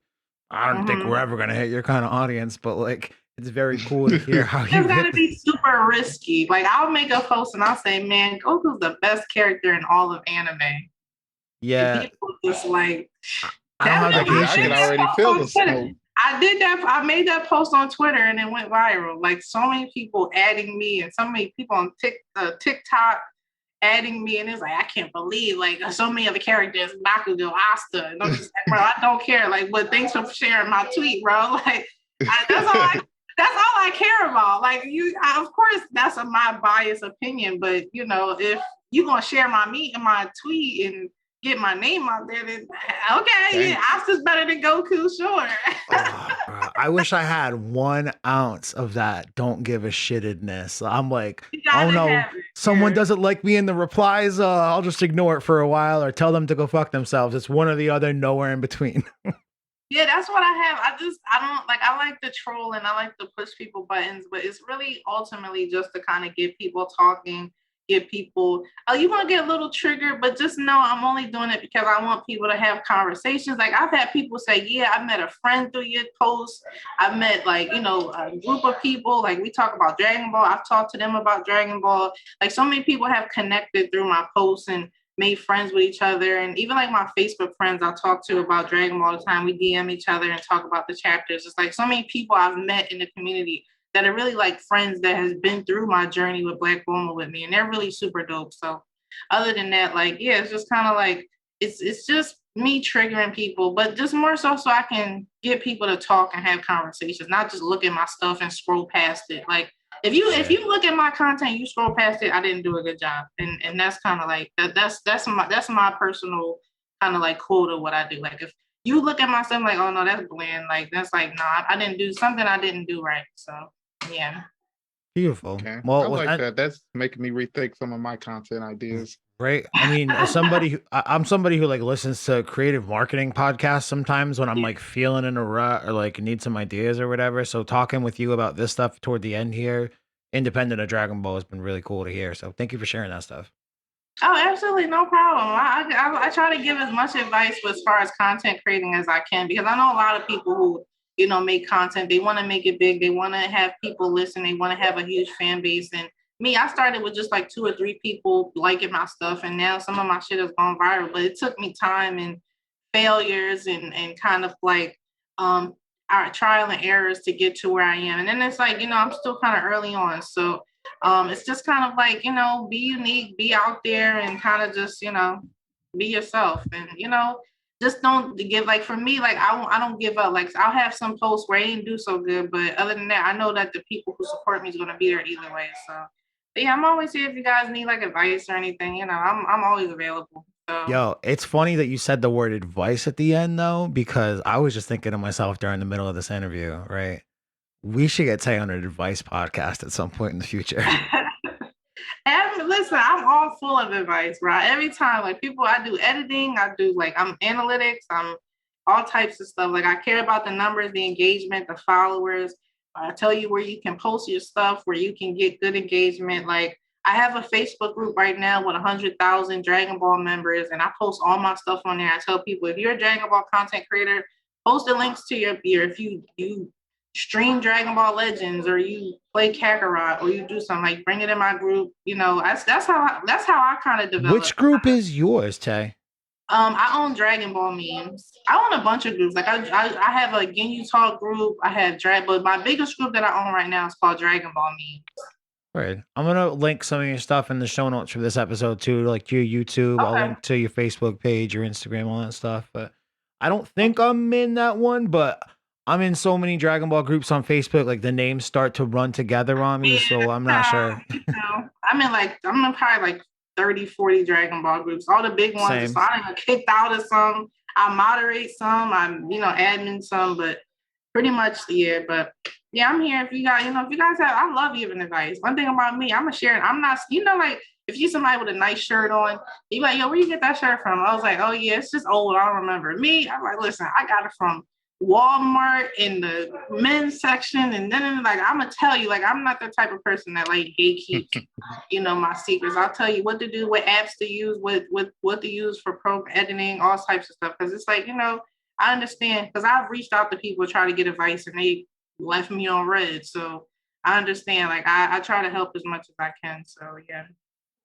A: I don't think we're ever gonna hit your kind of audience, but like it's very cool to hear how you
C: It's got to
A: hit
C: be super risky. Like I'll make a post and I'll say, "Man, Goku's the best character in all of anime." And
A: Yeah.
C: people just like
A: I don't have the
B: I can
A: patience.
B: already feel the smoke.
C: I did that. I made that post on Twitter and it went viral. Like so many people adding me and so many people on TikTok adding me, and it's like I can't believe like so many of the characters, Bakugo, Asta, and I'm just like, bro, I don't care. Like, but thanks for sharing my tweet, bro. Like, that's all I care about. Like, of course, that's my biased opinion, but if you're gonna share my tweet and get my name out there, then okay, yeah, Asta's better than Goku, sure.
A: Bro, I wish I had 1 ounce of that don't give a shittedness. I'm like, oh no, someone doesn't like me in the replies. I'll just ignore it for a while or tell them to go fuck themselves. It's one or the other, nowhere in between.
C: Yeah, that's what I have. I like the troll and I like to push people buttons, but it's really ultimately just to kind of get people talking, get people, you're going to get a little triggered, but just know I'm only doing it because I want people to have conversations. Like I've had people say, yeah, I met a friend through your post. I met a group of people. Like we talk about Dragon Ball. I've talked to them about Dragon Ball. Like so many people have connected through my posts and made friends with each other. And even like my Facebook friends I talk to about Dragon Ball all the time, we DM each other and talk about the chapters. It's like so many people I've met in the community that are really like friends that has been through my journey with Black Bulma with me. And they're really super dope. So other than that, like, yeah, it's just kind of like, it's just me triggering people, but just more so I can get people to talk and have conversations, not just look at my stuff and scroll past it. Like, if you look at my content, you scroll past it, I didn't do a good job, and that's kind of like that's my personal kind of like quote of what I do. Like if you look at my stuff like, oh no, that's bland, like that's like no, I didn't do something, I didn't do right. So yeah,
A: beautiful.
B: Okay.
A: Well,
B: I like that. That's making me rethink some of my content ideas.
A: Right. I mean, as somebody I'm somebody who like listens to creative marketing podcasts sometimes when I'm like feeling in a rut or like need some ideas or whatever. So talking with you about this stuff toward the end here, independent of Dragon Ball, has been really cool to hear. So thank you for sharing that stuff.
C: oh, absolutely, no problem. I try to give as much advice as far as content creating as I can because I know a lot of people who make content. They want to make it big. They want to have people listen. They want to have a huge fan base. And me, I started with just like 2 or 3 people liking my stuff, and now some of my shit has gone viral. But it took me time and failures and kind of like our trial and errors to get to where I am. And then it's like I'm still kind of early on, so it's just kind of like be unique, be out there, and kind of just be yourself, and just don't give, like for me, like I don't give up. Like I'll have some posts where I didn't do so good, but other than that, I know that the people who support me is going to be there either way. So but yeah, I'm always here if you guys need like advice or anything. I'm always available. So
A: Yo, it's funny that you said the word advice at the end though, because I was just thinking to myself during the middle of this interview, right? We should get Tay on an advice podcast at some point in the future.
C: And listen, I'm all full of advice, right? Every time, like people, I do editing, I do like I'm analytics, I'm all types of stuff. Like I care about the numbers, the engagement, the followers. I tell you where you can post your stuff, where you can get good engagement. Like I have a Facebook group right now with 100,000 Dragon Ball members, and I post all my stuff on there. I tell people if you're a Dragon Ball content creator, post the links to your if you stream Dragon Ball Legends or you play Kakarot or you do something, like bring it in my group. You know, that's how I kind of develop.
A: Which group is yours, Tay?
C: I own Dragon Ball memes. I own a bunch of groups. Like I have a Ginyu Talk group. I have but my biggest group that I own right now is called Dragon Ball memes.
A: Right. I'm gonna link some of your stuff in the show notes for this episode too, like your YouTube. I'll link to your Facebook page, your Instagram, all that stuff. But I don't think I'm in that one, but I'm in so many Dragon Ball groups on Facebook, like the names start to run together on me, so I'm not sure.
C: I'm in probably like 30, 40 Dragon Ball groups. All the big ones.
A: Same.
C: So I get kicked out of some. I moderate some. I'm, admin some, but pretty much, yeah. But yeah, I'm here. If you guys have, I love giving advice. One thing about me, I'm a sharing. I'm not, like if you see somebody with a nice shirt on, you like, yo, where you get that shirt from? I was like, oh yeah, it's just old. I don't remember. Me, I'm like, listen, I got it from Walmart in the men's section, and then like I'm gonna tell you, like I'm not the type of person that like gatekeep, my secrets. I'll tell you what to do, what apps to use, what to use for pro editing, all types of stuff. Because it's like I understand because I've reached out to people to try to get advice and they left me on red. So I understand. Like I try to help as much as I can. So yeah.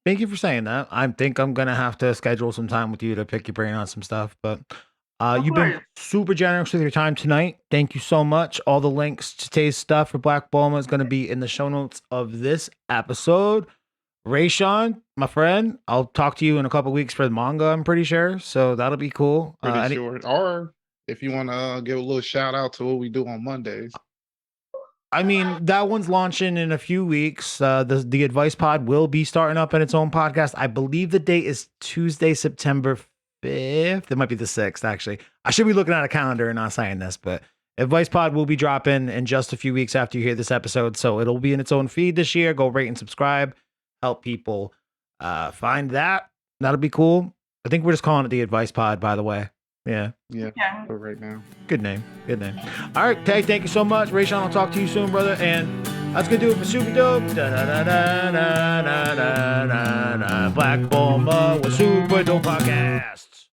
A: Thank you for saying that. I think I'm gonna have to schedule some time with you to pick your brain on some stuff, but. You've been super generous with your time tonight. Thank you so much. All the links to Tay's stuff for Black Bulma is going to be in the show notes of this episode. Rayshawn, my friend, I'll talk to you in a couple weeks for the manga, I'm pretty sure. So that'll be cool.
B: Pretty sure. Or if you want to give a little shout out to what we do on Mondays.
A: I mean, that one's launching in a few weeks. The Advice Pod will be starting up in its own podcast. I believe the date is Tuesday, September 5th. It might be the 6th, actually. I should be looking at a calendar and not saying this, but Advice Pod will be dropping in just a few weeks after you hear this episode. So it'll be in its own feed this year. Go rate and subscribe. Help people find that. That'll be cool. I think we're just calling it the Advice Pod, by the way. Yeah.
B: For right now.
A: Good name. All right, Tay, thank you so much. Rayshawn, I'll talk to you soon, brother. And that's gonna do it for Super Dope. Black Bulma with Super Dope Podcast.